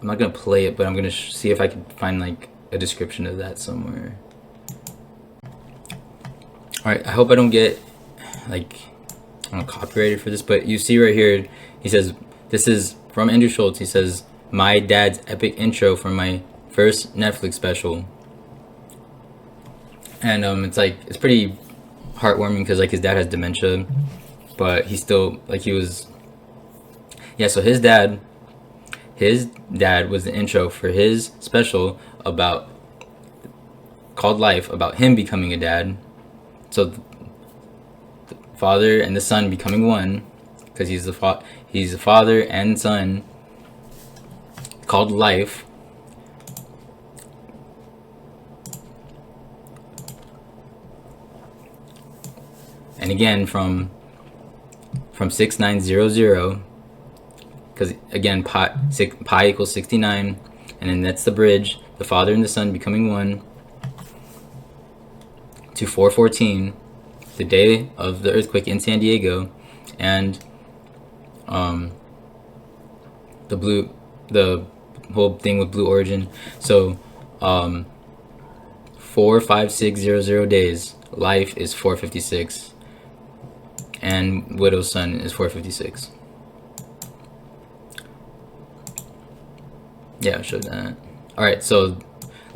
[SPEAKER 1] not gonna play it, but I'm gonna see if I can find like a description of that somewhere. All right, I hope I don't get like copyrighted for this, but you see right here, he says, this is from Andrew Schulz. He says, my dad's epic intro for my first Netflix special. And it's like, it's pretty heartwarming because like his dad has dementia, but he still, like he was, yeah, so his dad was the intro for his special called Life, about him becoming a dad. So the father and the son becoming one, because he's the father and son, called Life. And again, from 6900, because again pi equals 69, and then that's the bridge, the father and the son becoming one, to 414, the day of the earthquake in San Diego, and the whole thing with Blue Origin. So 45600 days, Life is 456, and Widow's Son is 456. Yeah, I showed that. Alright, so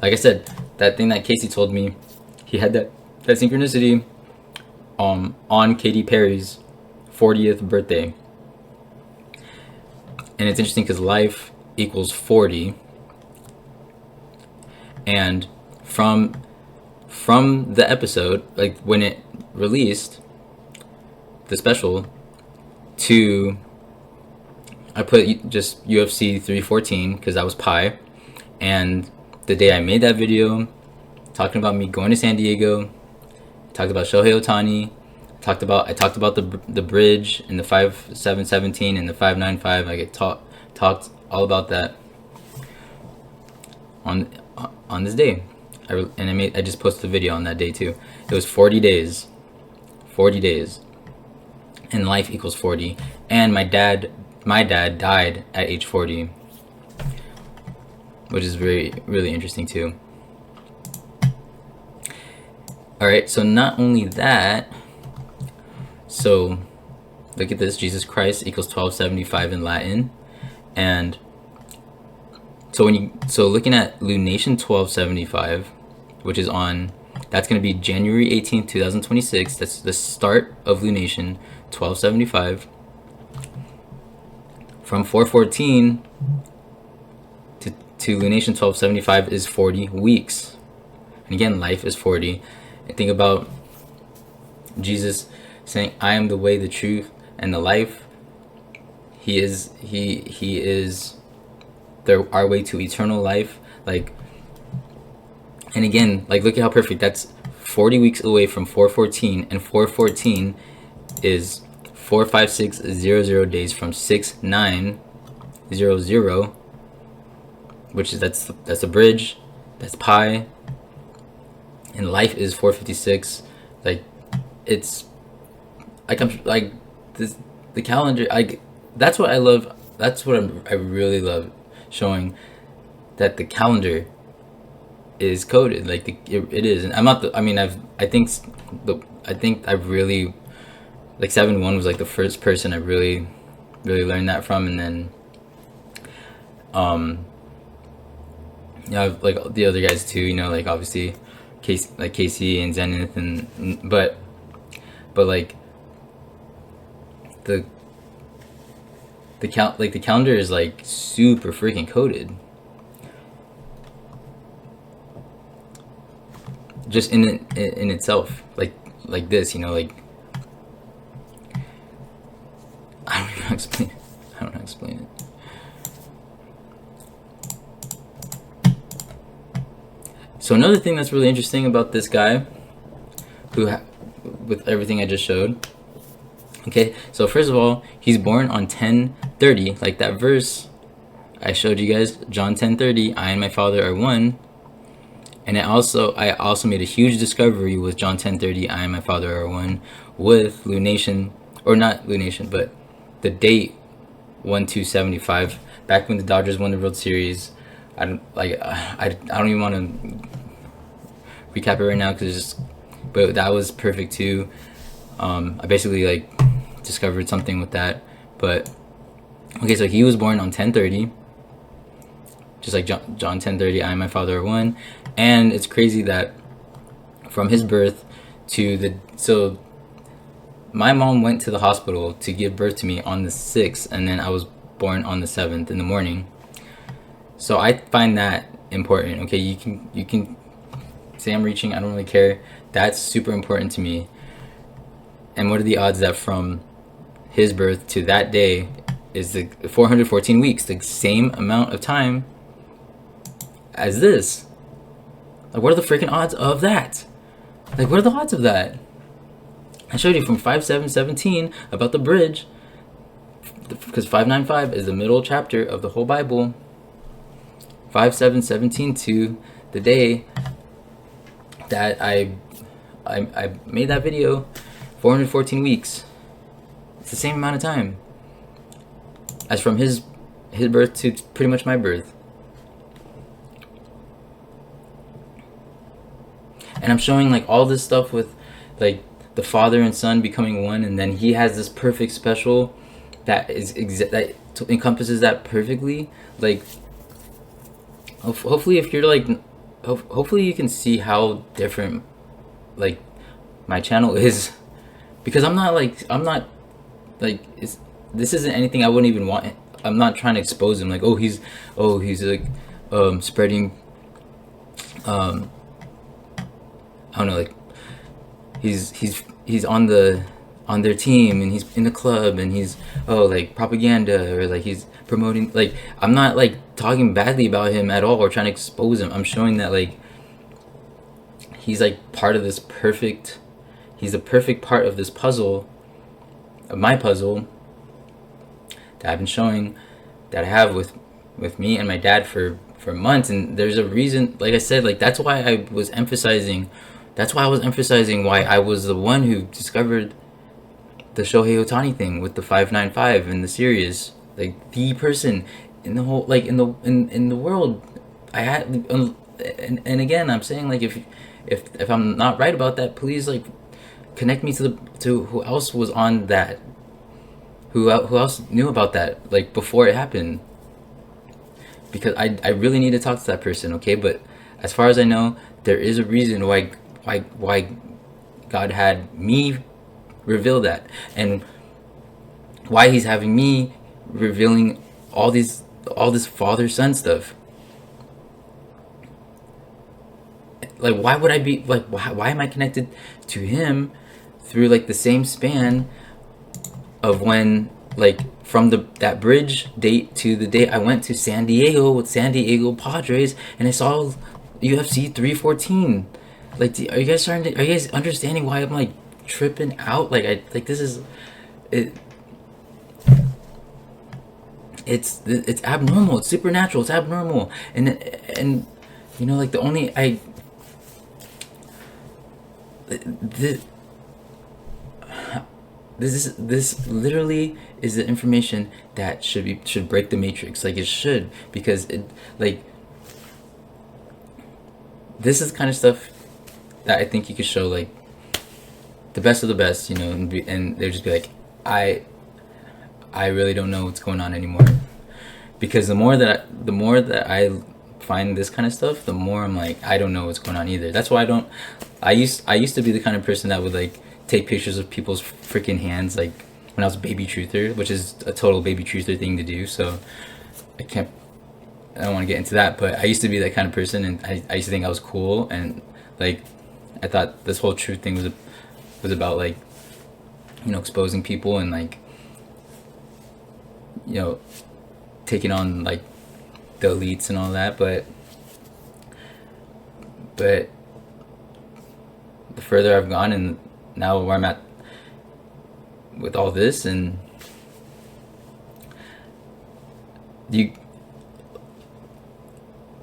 [SPEAKER 1] like I said, that thing that Casey told me, he had that synchronicity on Katy Perry's 40th birthday. And it's interesting because Life equals 40, and from the episode, like when it released, the special, to, I put just UFC 314 because that was pi, and the day I made that video talking about me going to San Diego, talked about Shohei Ohtani, I talked about the bridge and the 5717 and the 595. I talked all about that on this day. I just posted a video on that day too. It was 40 days, and Life equals 40. And my dad died at age 40, which is really interesting too. All right, so not only that, so look at this, Jesus Christ equals 1275 in Latin. And so looking at lunation 1275, which is that's going to be January 18th, 2026. That's the start of lunation 1275. From 414 to lunation 1275 is 40 weeks. And again, Life is 40. And think about Jesus saying, I am the way, the truth, and the life. He is our way to eternal life. Like, and again, like, look at how perfect. That's 40 weeks away from 414, and 414 is 45600 days from 6900, which is that's a bridge, that's pi, and Life is 456. Like, it's like, I'm like this, the calendar, that's what I love. That's what I really love, showing that the calendar is coded. Like, it is. And I'm not I think I've really, like, 7-1 was like the first person I really learned that from. And then like the other guys too, like obviously Casey and Zenith, but like the calendar is like super freaking coded, just in itself, like this, like, I don't know how to explain it. So another thing that's really interesting about this guy, with everything I just showed. Okay, so first of all, he's born on 10:30, like that verse I showed you guys, John 10:30. I and my Father are one. And I also made a huge discovery with John 10:30, I and my Father are one, with lunation, or not lunation, but the date 1275, back when the Dodgers won the World Series. I don't even want to recap it right now because but that was perfect too. I basically like discovered something with that. But okay, so he was born on 10:30, just like John 10:30, I and my Father are one. And it's crazy that from his birth to so my mom went to the hospital to give birth to me on the 6th, and then I was born on the 7th in the morning. So I find that important. Okay, you can say I'm reaching, I don't really care. That's super important to me. And what are the odds that from his birth to that day is the 414 weeks, the same amount of time as this? Like, what are the freaking odds of that? Like, what are the odds of that? I showed you from 5:7:17 about the bridge, because 5:9:5 is the middle chapter of the whole Bible. 5:7:17 to the day that I made that video, 414 weeks. It's the same amount of time as from his birth to pretty much my birth. And I'm showing like all this stuff with like the Father and Son becoming one, and then he has this perfect special that is that encompasses that perfectly. Like hopefully if you're like hopefully you can see how different like my channel is, because I'm not like this isn't anything I wouldn't even want. I'm not trying to expose him like he's like spreading I don't know, like he's on their team and he's in the club and he's like propaganda, or like he's promoting. Like, I'm not like talking badly about him at all or trying to expose him. I'm showing that like he's like part of this perfect, he's the perfect part of this puzzle, of my puzzle that I've been showing, that I have with me and my dad for months. And there's a reason, like I said, like that's why I was emphasizing why I was the one who discovered the Shohei Ohtani thing with the 595 and the Sirius. Like, the person in the whole, like in the world. I had, and again, I'm saying like if I'm not right about that, please like connect me to who else was on that, who else knew about that like before it happened, because I really need to talk to that person. Okay, but as far as I know, there is a reason why God had me reveal that, and why he's having me revealing all this father son stuff. Like, why would I be like, why am I connected to him through like the same span of when, like, from that bridge date to the day I went to San Diego with San Diego Padres and I saw UFC 314. Like, are you guys understanding why I'm like tripping out? Like, this is it. It's abnormal. It's supernatural. It's abnormal. And you know, like, the only this literally is the information that should break the matrix. Like, it should, because it, like, this is the kind of stuff that I think you could show like the best of the best, you know, and they'll just be like, I really don't know what's going on anymore. Because the more that I find this kind of stuff, the more I'm like, I don't know what's going on either. That's why I used to be the kind of person that would like take pictures of people's freaking hands, like when I was a baby truther, which is a total baby truther thing to do. So I don't want to get into that, but I used to be that kind of person, and I used to think I was cool, and like I thought this whole truth thing was about like, you know, exposing people and like, you know, taking on like the elites and all that. But the further I've gone, and now where I'm at with all this, and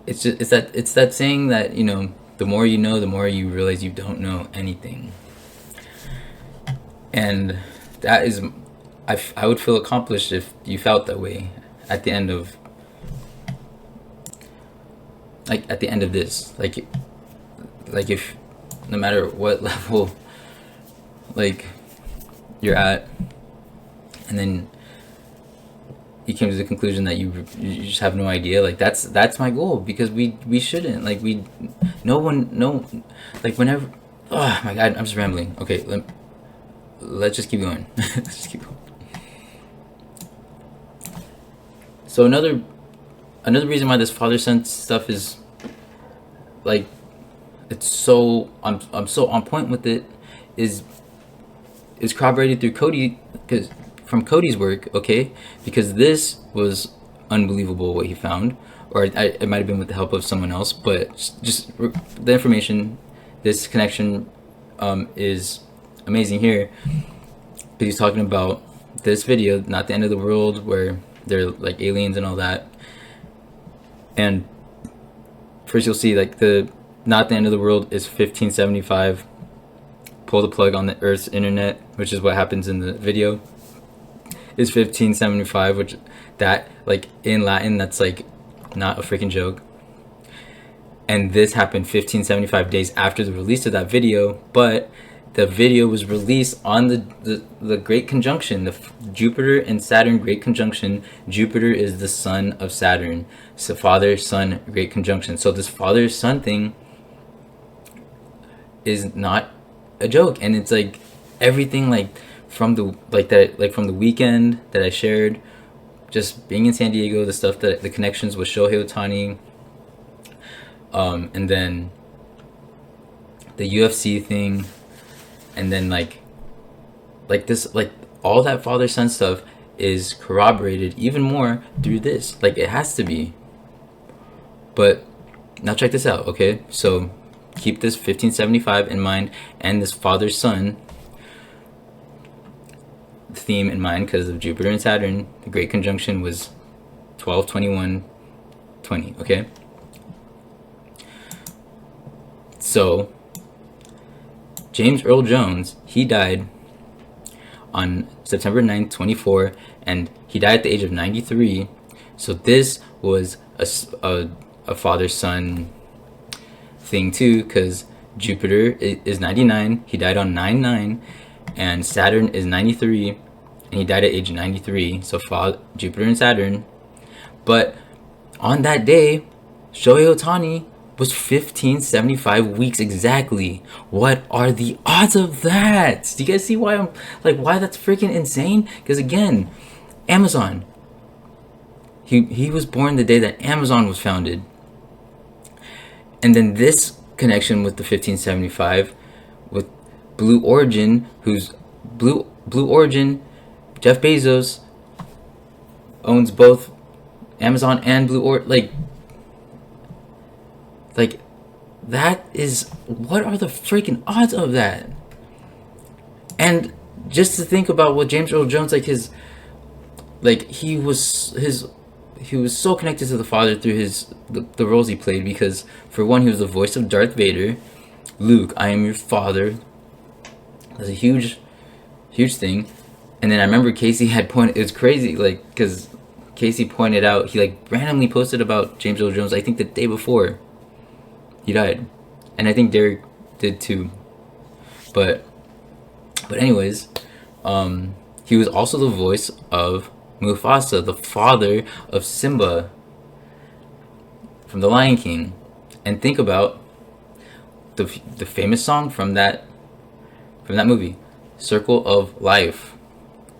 [SPEAKER 1] it's that saying that, you know, the more you know, the more you realize you don't know anything. And that is, I would feel accomplished if you felt that way at the end of, like, at the end of this. Like if, no matter what level, like, you're at, and then you came to the conclusion that you just have no idea, like, that's my goal, because we shouldn't, like, whenever, oh my god, I'm just rambling. Okay, let's just keep going. Let's just keep going. So another reason why this father-son stuff is, like, it's so, I'm so on point with it, is corroborated through Cody, from Cody's work, okay? Because this was unbelievable what he found, or it might have been with the help of someone else, but just the information, this connection is amazing here, because he's talking about this video, not the end of the world, where they're like aliens and all that. And first you'll see, like, the not the end of the world is 1575, pull the plug on the Earth's internet, which is what happens in the video, is 1575, which, that, like, in Latin, that's, like, not a freaking joke. And this happened 1575 days after the release of that video, but the video was released on the Great Conjunction, the Jupiter and Saturn Great Conjunction. Jupiter is the son of Saturn, so father-son Great Conjunction. So this father-son thing is not a joke, and it's like everything, like, from the, like, that, like, from the weekend that I shared, just being in San Diego, the stuff that the connections with Shohei Ohtani, and then the UFC thing, and then like this, like, all that father-son stuff is corroborated even more through this. Like, it has to be. But now check this out, okay? So keep this 1575 in mind, and this father-son theme in mind, because of Jupiter and Saturn. The Great Conjunction was 12/21/20, okay? So James Earl Jones, he died on September 9th, 24, and he died at the age of 93. So this was a father-son thing too, because Jupiter is 99, he died on 9/9, and Saturn is 93, and he died at age 93. So Jupiter and Saturn. But on that day, Shohei Ohtani was 1575 weeks exactly. What are the odds of that? Do you guys see why I'm like, why that's freaking insane? Because again, Amazon. He was born the day that Amazon was founded. And then this connection with the 1575 with Blue Origin, who's Blue Origin, Jeff Bezos owns both Amazon and Blue Origin, like that is, what are the freaking odds of that? And just to think about what James Earl Jones, like, his, like, he was so connected to the father through the roles he played, because for one, he was the voice of Darth Vader. Luke, I am your father. That's a huge thing. And then I remember Casey had pointed, it was crazy, like, because Casey pointed out, he, like, randomly posted about James Earl Jones, I think the day before he died, and I think Derek did too. But anyways, he was also the voice of Mufasa, the father of Simba from The Lion King. And think about the famous song from that movie, Circle of Life,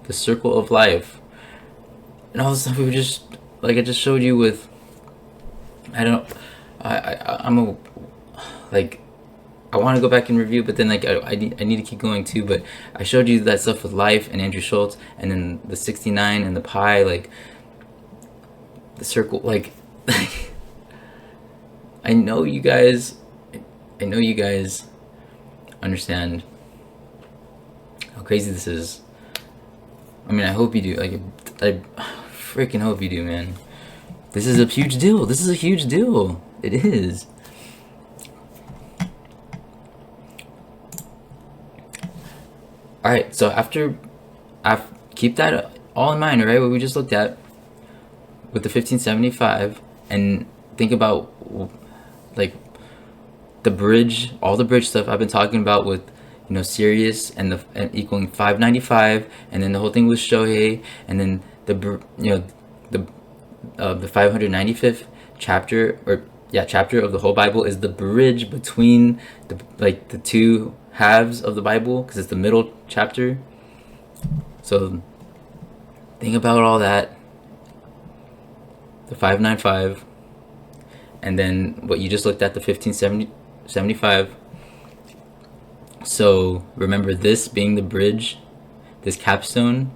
[SPEAKER 1] the Circle of Life, and all the stuff we were just, like, I just showed you with, I'm I want to go back and review, but then, like, I need to keep going too. But I showed you that stuff with Life and Andrew Schulz, and then the 69 and the pi, like the circle, like I know you guys understand how crazy this is. I mean, I hope you do. Like, I freaking hope you do, man. This is a huge deal. It is. All right, so keep that all in mind, all right? What we just looked at with the 1575, and think about like the bridge, all the bridge stuff I've been talking about with, Sirius and equaling 595, and then the whole thing with Shohei, and then the 595th chapter, or yeah, chapter of the whole Bible is the bridge between the two halves of the Bible, because it's the middle chapter. So think about all that, the 595, and then what you just looked at, the 1575. So remember this being the bridge, this capstone,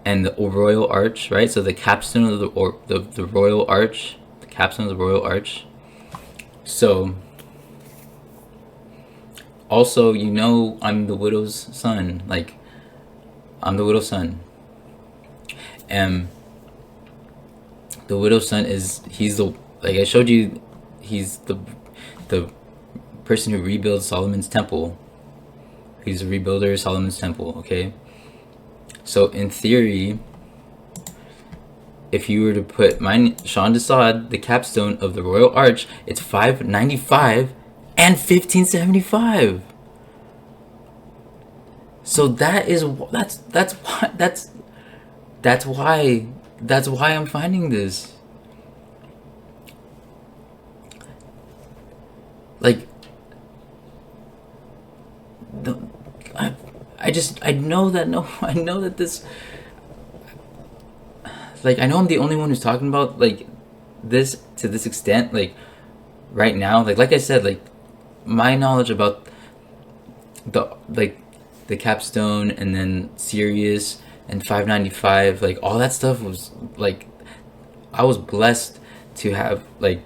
[SPEAKER 1] and the royal arch, right? So the capstone of the royal arch, the capstone of the royal arch. So also, I'm the widow's son. Like, I'm the widow's son, and the widow's son he's the, like I showed you, he's the person who rebuilds Solomon's temple. He's a rebuilder of Solomon's temple. Okay, so in theory, if you were to put Sean Desaad, the capstone of the royal arch, it's 595 and 1575. So that's why I'm finding this. Like, I know that this, like, I know I'm the only one who's talking about like this to this extent, like right now. Like I said, like my knowledge about the capstone and then Sirius and 595, like all that stuff was like, I was blessed to have like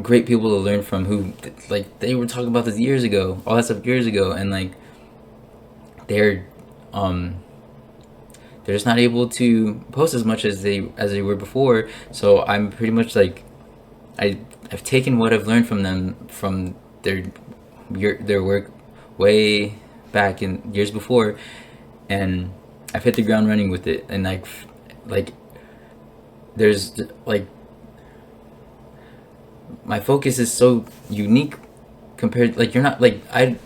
[SPEAKER 1] great people to learn from who, like, they were talking about this years ago, all that stuff years ago, and like they're just not able to post as much as they were before. So I'm pretty much like, I've taken what I've learned from them, from their work way back in years before, and I've hit the ground running with it. And like there's like, my focus is so unique compared, like, you're not like, I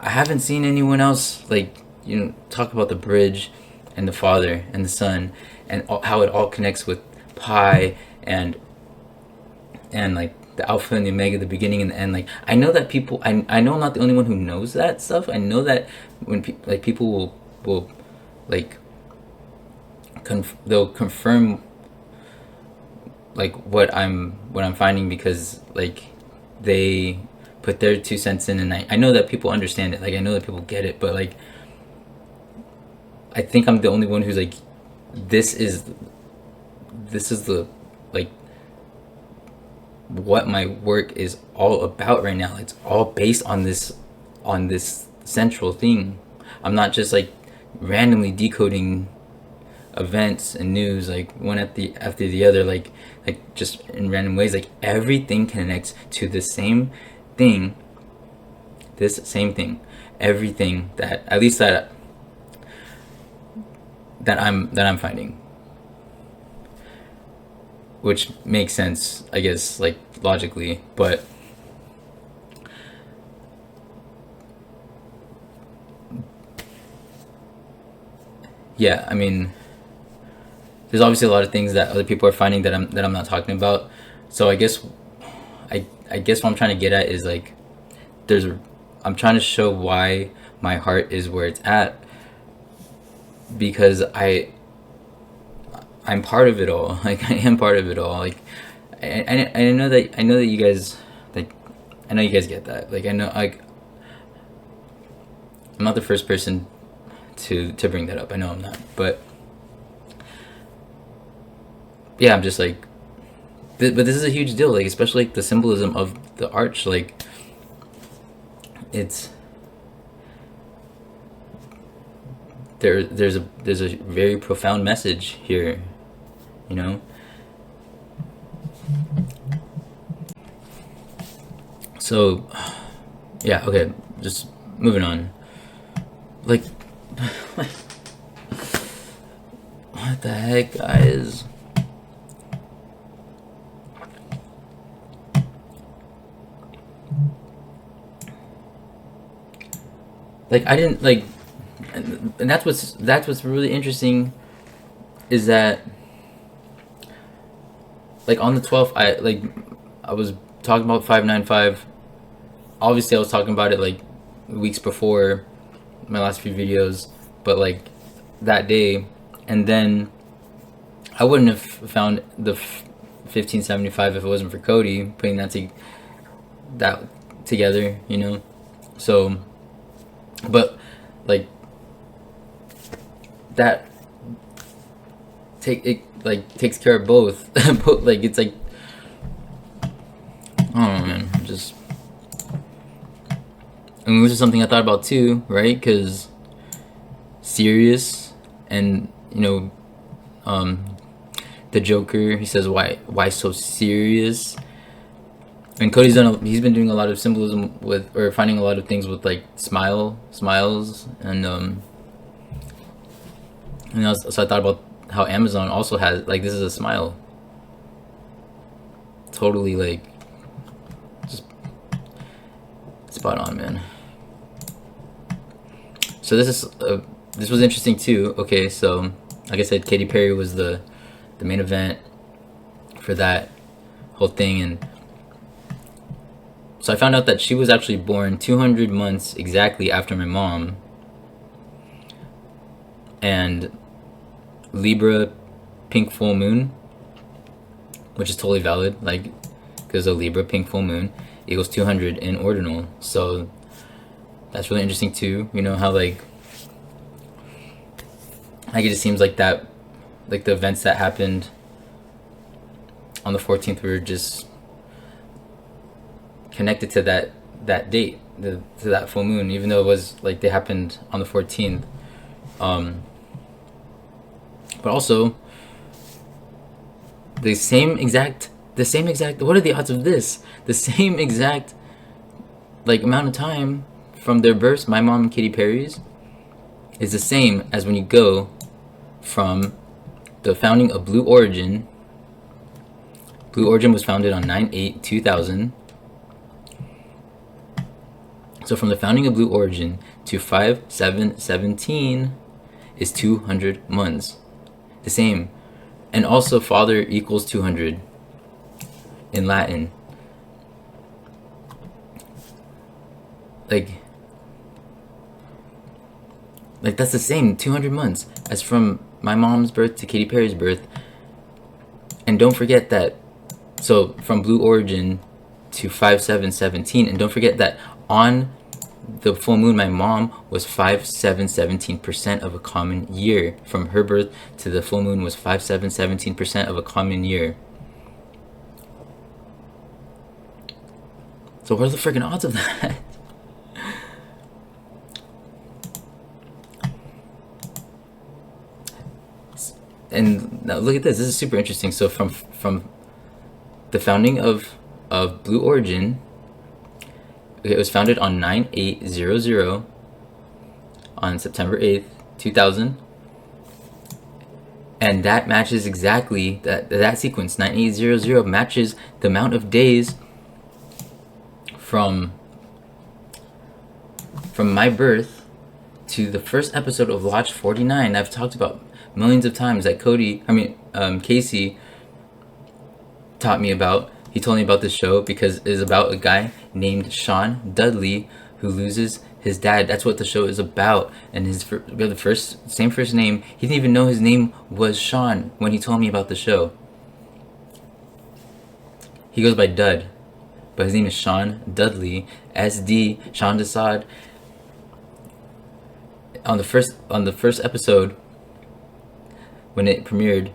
[SPEAKER 1] haven't seen anyone else like, talk about the bridge and the Father and the Son and how it all connects with pi and like the Alpha and the Omega, the beginning and the end. Like, I know that people, I know I'm not the only one who knows that stuff. I know that when people will like they'll confirm like what I'm finding, because like they put their 2 cents in, and I know that people understand it. Like, I know that people get it, but like, I think I'm the only one who's like, this is the, like, what my work is all about right now. It's all based on this central thing. I'm not just like randomly decoding events and news like one after the other, like just in random ways. Like, everything connects to the same thing. This same thing. Everything that, at least that I'm finding, which makes sense, I guess, like logically, but yeah, I mean, there's obviously a lot of things that other people are finding that I'm not talking about. So I guess what I'm trying to get at is like, I'm trying to show why my heart is where it's at, because I'm part of it all. Like, I am part of it all. Like, I know that you guys, like, I know you guys get that. Like, I know, like, I'm not the first person to bring that up. I know I'm not, but yeah, I'm just like, but this is a huge deal. Like, especially like the symbolism of the arch. Like, it's there's a very profound message here, So yeah, okay, just moving on. Like, what the heck, guys? Like, I didn't like, and that's what's really interesting, is that like on the 12th, I was talking about 595. Obviously, I was talking about it like weeks before my last few videos, but like that day, and then I wouldn't have found the 1575 if it wasn't for Cody putting that together, you know. So, but like that takes care of both. But like it's like, I don't know, man. Just, I mean, this is something I thought about too, right? Because Sirius and, you know, the Joker, he says, why so serious? And Cody's he's been doing a lot of symbolism with, or finding a lot of things with like smiles, and so I thought about how Amazon also has, like, this is a smile. Totally, like, just spot on, man. So this was interesting too. Okay, so like I said, Katy Perry was the main event for that whole thing, and so I found out that she was actually born 200 months exactly after my mom, and Libra pink full moon, which is totally valid, like, because a Libra pink full moon equals 200 in ordinal. So that's really interesting too, you know, how like it just seems like that, like the events that happened on the 14th were just connected to that date, to that full moon, even though it was like they happened on the 14th. But also the same exact, what are the odds of this? The same exact like amount of time from their births, my mom and Katy Perry's, is the same as when you go from the founding of Blue Origin. Blue Origin was founded on 9/8/2000. So from the founding of Blue Origin to 5/7/17 is 200 months. The same. And also father equals 200 in Latin. Like that's the same 200 months as from my mom's birth to Katy Perry's birth. And don't forget that, so from Blue Origin to 5/7/17, and don't forget that on the full moon, my mom was 5/7/17% of a common year. From her birth to the full moon was 5/7/17% of a common year. So what are the freaking odds of that? And now look at this. This is super interesting. So from the founding of Blue Origin, it was founded on 9/8/00 on September 8th, 2000. And that matches exactly that sequence. 9/8/00 matches the amount of days from my birth to the first episode of Lodge 49. I've talked about millions of times that Casey taught me about. He told me about this show because it is about a guy named Sean Dudley who loses his dad. That's what the show is about. And we have the same first name. He didn't even know his name was Sean when he told me about the show. He goes by Dud, but his name is Sean Dudley, SD, Sean Desaad. On the first episode, when it premiered,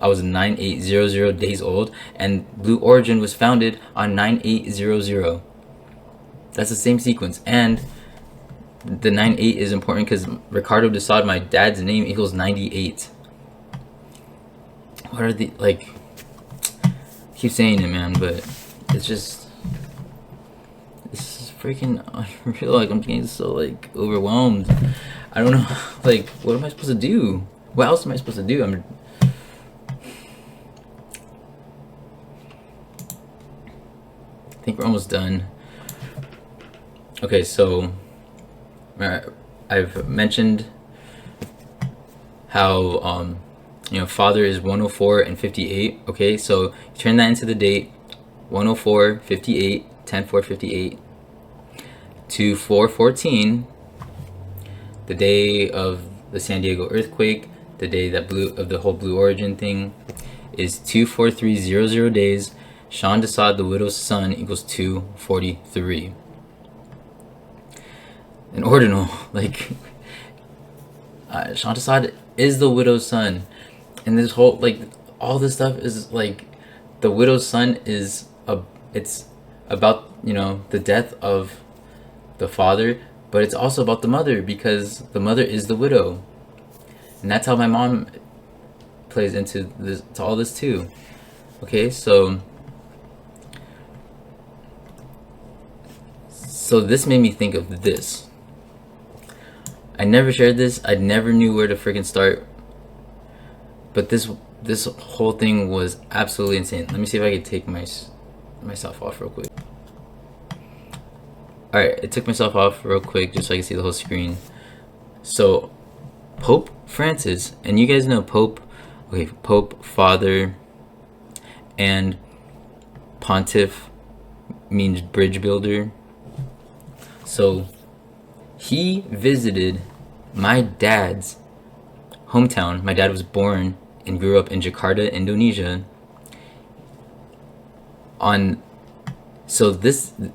[SPEAKER 1] I was 9/8/00 days old, and Blue Origin was founded on 9/8/00. That's the same sequence, and the 9/8 is important because Ricardo Desaad, my dad's name, equals 98. What are the, like, I keep saying it, man, but it's just, it's freaking unreal. Like, I'm getting so, like, overwhelmed. I don't know. Like, what am I supposed to do? What else am I supposed to do? I think we're almost done. Okay, so I've mentioned how father is 104 and 58. Okay, so turn that into the date: 104, 58, 10/4, 58 to 4/14, the day of the San Diego earthquake, the day that of the whole Blue Origin thing, is 24300 days. Sean Desad, the widow's son, equals 243. An ordinal, like, Sean Desad is the widow's son, and this whole, like, all this stuff is like, the widow's son is it's about the death of the father, but it's also about the mother, because the mother is the widow, and that's how my mom plays into this, to all this too. Okay, so this made me think of this. I never shared this. I never knew where to freaking start. But this whole thing was absolutely insane. Let me see if I can take myself off real quick. Alright, I took myself off real quick just so I can see the whole screen. So, Pope Francis, and you guys know Pope, father, and pontiff means bridge builder. So, he visited my dad's hometown. My dad was born and grew up in Jakarta, Indonesia.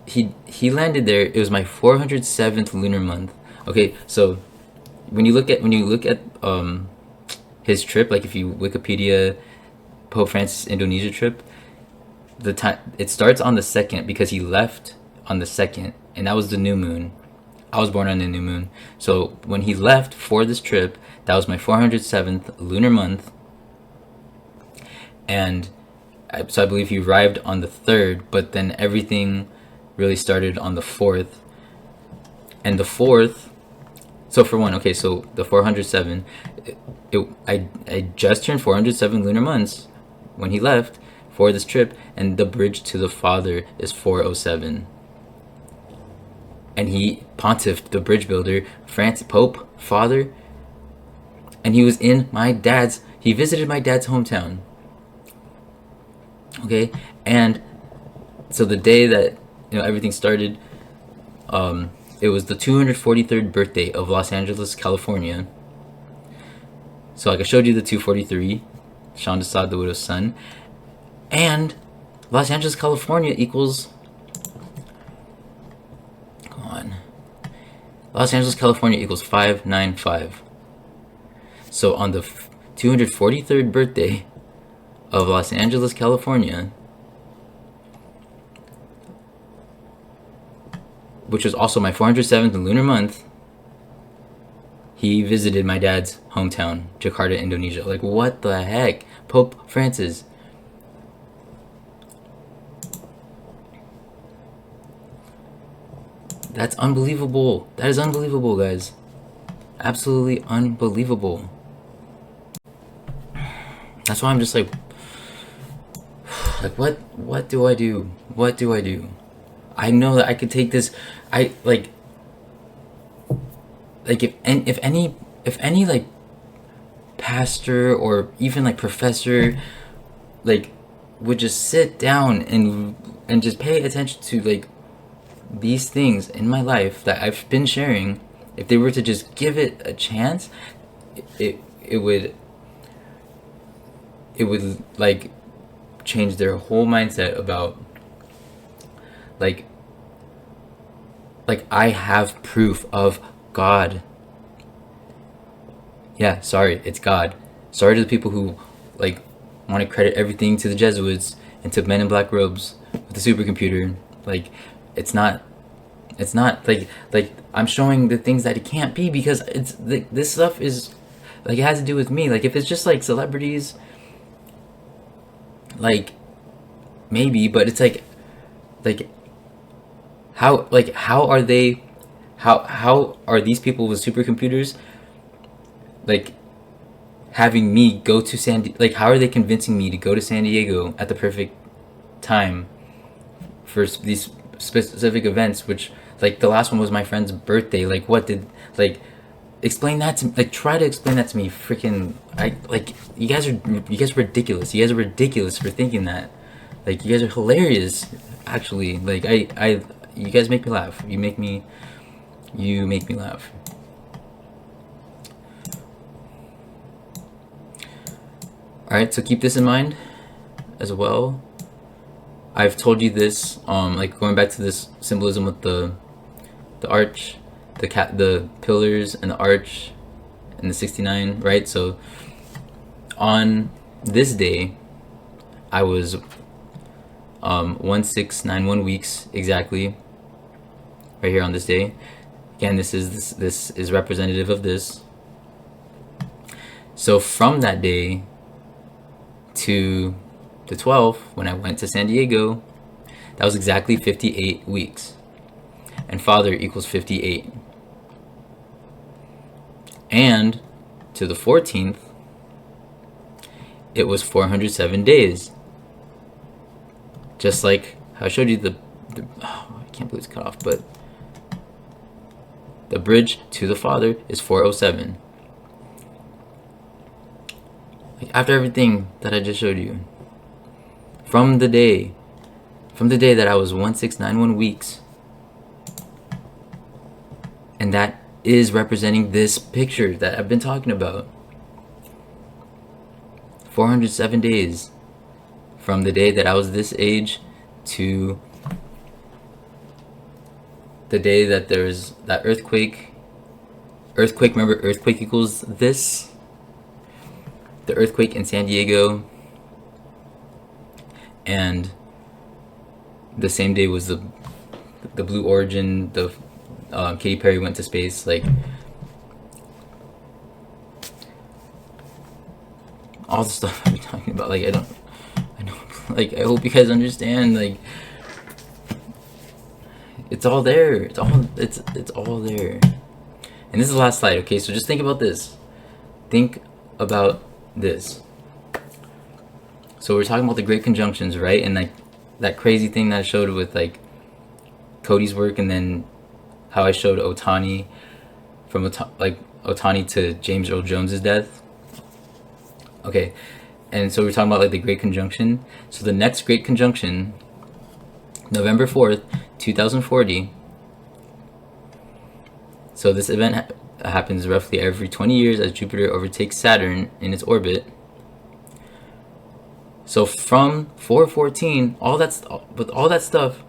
[SPEAKER 1] He landed there. It was my 407th lunar month. Okay, so when you look at his trip, like if you Wikipedia Pope Francis Indonesia trip, the time it starts on the 2nd, because he left on the 2nd, and that was the new moon. I was born on the new moon. So when he left for this trip, that was my 407th lunar month. And so I believe he arrived on the 3rd, but then everything really started on the 4th. And the 4th, so for one, okay, so the 407, I just turned 407 lunar months when he left for this trip, and the bridge to the father is 407. And he pontiffed, the bridge builder, Pope, father, and he was he visited my dad's hometown. Okay, and so the day that everything started, it was the 243rd birthday of Los Angeles, California. So like I showed you the 243, Sean Desad, the widow's son, and Los Angeles, California equals, Los Angeles, California equals 595. So on the 243rd birthday of Los Angeles, California, which was also my 407th lunar month, he visited my dad's hometown, Jakarta, Indonesia. Like, what the heck? Pope Francis. That's unbelievable. That is unbelievable, guys. Absolutely unbelievable. That's why I'm just like what do I do? What do I do? I know that I could take this. If any like pastor or even like professor like would just sit down and just pay attention to like these things in my life that I've been sharing, if they were to just give it a chance, it would like change their whole mindset about like I have proof of God. Yeah, sorry, it's God. Sorry to the people who like want to credit everything to the Jesuits and to men in black robes with the supercomputer. Like, it's not like I'm showing the things that it can't be, because it's this stuff is like, it has to do with me. Like, if it's just like celebrities, like maybe, but it's like how are they, how are these people with supercomputers like having me go to like how are they convincing me to go to San Diego at the perfect time for these specific events, which like the last one was my friend's birthday. Like what did, like, explain that to me, like try to explain that to me. Freaking, I like, you guys are ridiculous. You guys are ridiculous for thinking that. Like, you guys are hilarious, actually. Like, I you guys make me laugh. You make me laugh. Alright, so keep this in mind as well. I've told you this, like going back to this symbolism with the arch, the pillars and the arch and the 69, right? So on this day, I was 1691 weeks exactly, right here on this day. Again, this is representative of this. So from that day to the 12th, when I went to San Diego, that was exactly 58 weeks. And father equals 58. And to the 14th, it was 407 days. Just like how I showed you I can't believe it's cut off, but the bridge to the father is 407. Like, after everything that I just showed you, from the day that I was 1691 weeks, and that is representing this picture that I've been talking about. 407 days from the day that I was this age to the day that there was that earthquake. Remember, earthquake equals this. The earthquake in San Diego. And the same day was the Blue Origin, the Katy Perry went to space. Like, all the stuff I've been talking about. Like, I know, like, I hope you guys understand. Like, it's all there. It's all there. And this is the last slide. Okay, so just think about this. Think about this. So we're talking about the great conjunctions, right? And like that crazy thing that I showed with like Cody's work, and then how I showed Otani from Otani to James Earl Jones's death. Okay, and so we're talking about like the great conjunction. So the next great conjunction, November 4th, 2040. So this event happens roughly every 20 years as Jupiter overtakes Saturn in its orbit. So from 414, all that stuff,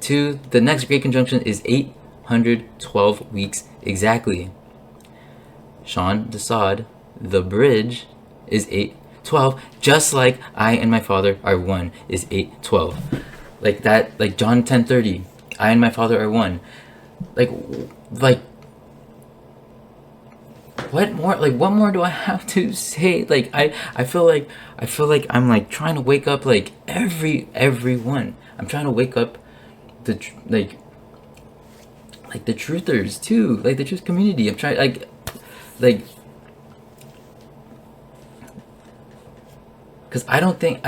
[SPEAKER 1] to the next great conjunction is 812 weeks exactly. Sean Desaad, the bridge, is 812, just like I and my Father are one is 812. Like that, like John 10:30, I and my Father are one. Like what more do I have to say? Like I feel like I'm like trying to wake up like everyone. I'm trying to wake up the like the truthers too, like the truth community. I'm trying like because I don't think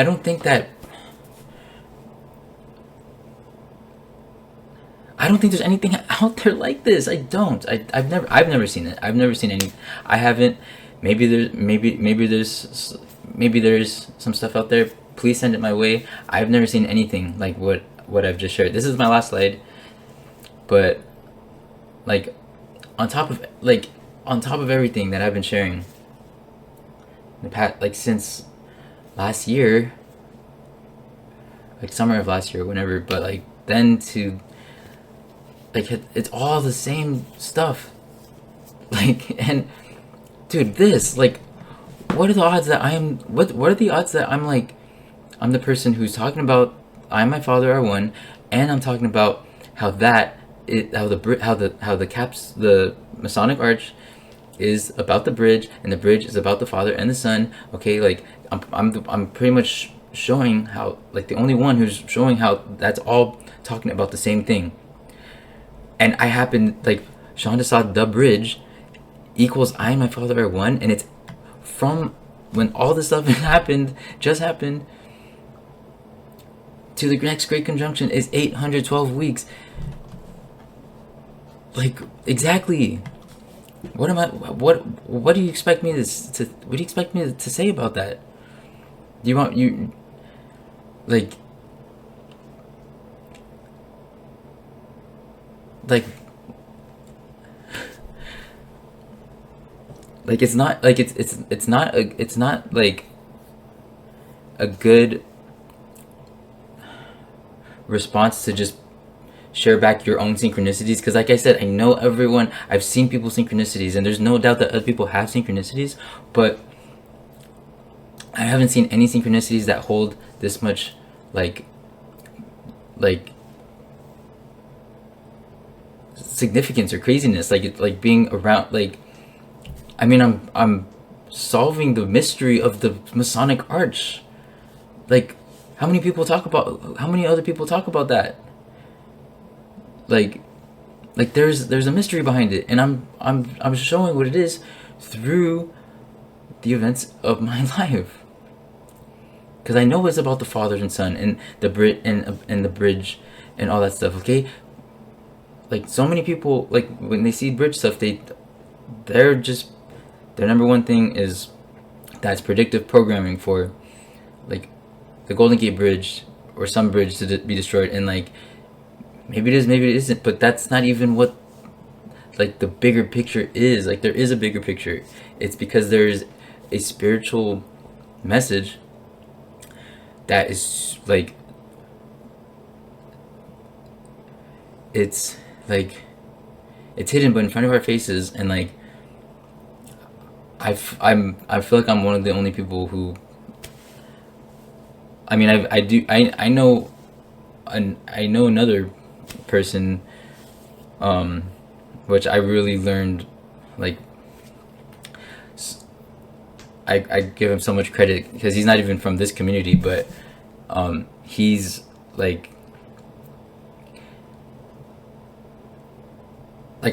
[SPEAKER 1] there's anything out there like this. I've never seen it. I've never seen any. I haven't. Maybe there's some stuff out there. Please send it my way. I've never seen anything like what I've just shared. This is my last slide. But like on top of everything that I've been sharing the past, like since last year, like summer of last year, whenever, but like then to like it's all the same stuff. Like, and dude, this, like, what are the odds that what are the odds that I'm the person who's talking about I and my Father are one, and I'm talking about how the Masonic arch is about the bridge, and the bridge is about the Father and the Son. Okay, like I'm pretty much showing how, like, the only one who's showing how that's all talking about the same thing. And I happened, like, Shonda saw the bridge equals I and my father are one, and it's from when all this stuff just happened, to the next great conjunction is 812 weeks. Like, exactly. What do you expect me to say about that? Do you want you like like like it's not like it's not like a good response to just share back your own synchronicities, because like I said, I know everyone, I've seen people's synchronicities, and there's no doubt that other people have synchronicities, but I haven't seen any synchronicities that hold this much like significance or craziness, like being around, like, I mean, I'm solving the mystery of the Masonic Arch. Like, how many other people talk about that? Like there's a mystery behind it, and I'm showing what it is through the events of my life. Because I know it's about the father and son and the the bridge and all that stuff. Okay, like, so many people, like, when they see bridge stuff, their number one thing is that's predictive programming for, like, the Golden Gate Bridge or some bridge to be destroyed, and, like, maybe it is, maybe it isn't, but that's not even what, like, the bigger picture is. Like, there is a bigger picture. It's because there's a spiritual message that is, like, it's hidden but in front of our faces, and, like, I feel like I'm one of the only people who, I mean, I know another person, which I really learned, like, I give him so much credit because he's not even from this community, but he's like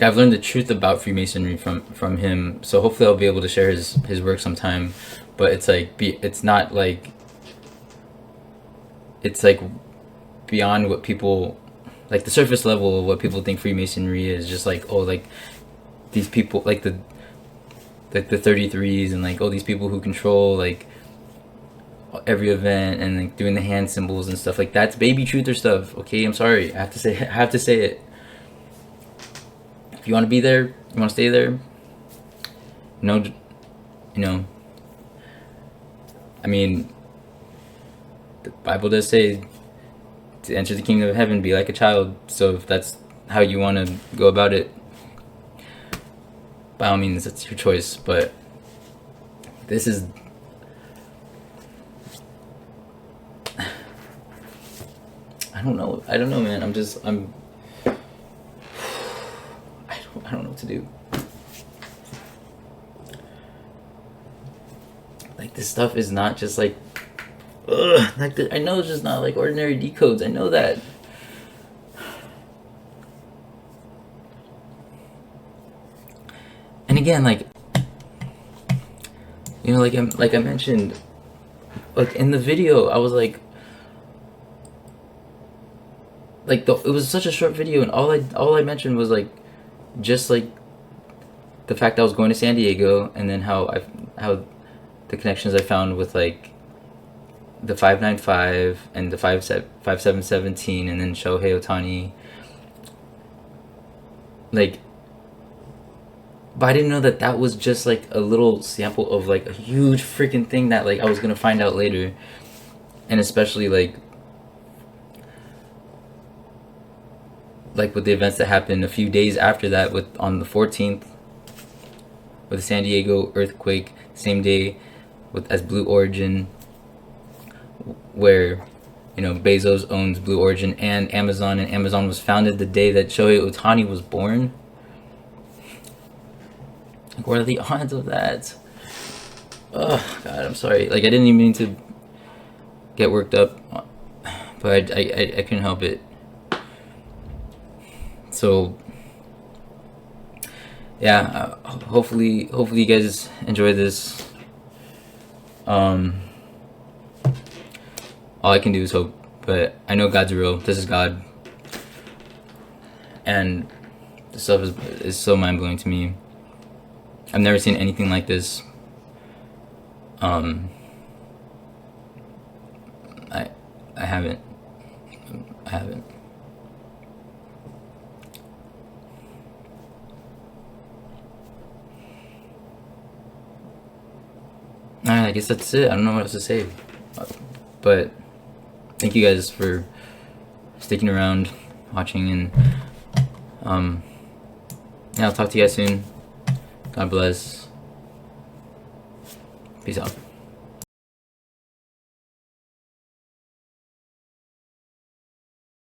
[SPEAKER 1] I've learned the truth about Freemasonry from him, so hopefully I'll be able to share his work sometime. But it's like it's not like, it's like beyond what people, like, the surface level of what people think Freemasonry is. Just like, oh, like, these people, like the 33s, and, like, oh, these people who control, like, every event, and, like, doing the hand symbols and stuff. Like, that's baby truther stuff. Okay, I'm sorry, I have to say it. If you want to be there, you want to stay there, I mean, the Bible does say to enter the kingdom of heaven, be like a child. So if that's how you want to go about it, by all means, it's your choice. But this is, I don't know, man. I don't know what to do. Like, this stuff is not just like, like, I know it's just not like ordinary decodes. I know that. And again, like, like I mentioned, like, in the video, I was like it was such a short video, and all I mentioned was, like, just, like, the fact I was going to San Diego, and then how the connections I found with, like, the 595 and the 5717, and then Shohei Ohtani. Like, but I didn't know that was just, like, a little sample of, like, a huge freaking thing that, like, I was gonna find out later. And especially, like with the events that happened a few days after that, on the 14th, with the San Diego earthquake, same day as Blue Origin, where, Bezos owns Blue Origin and Amazon was founded the day that Shohei Ohtani was born. Like, what are the odds of that? Oh God, I'm sorry. Like, I didn't even mean to. get worked up, but I couldn't help it. So yeah, hopefully you guys enjoy this. All I can do is hope, but I know God's real. This is God, and this stuff is so mind blowing to me. I've never seen anything like this. I haven't. Alright, I guess that's it. I don't know what else to say. But thank you guys for sticking around, watching, and yeah, I'll talk to you guys soon. God bless. Peace out.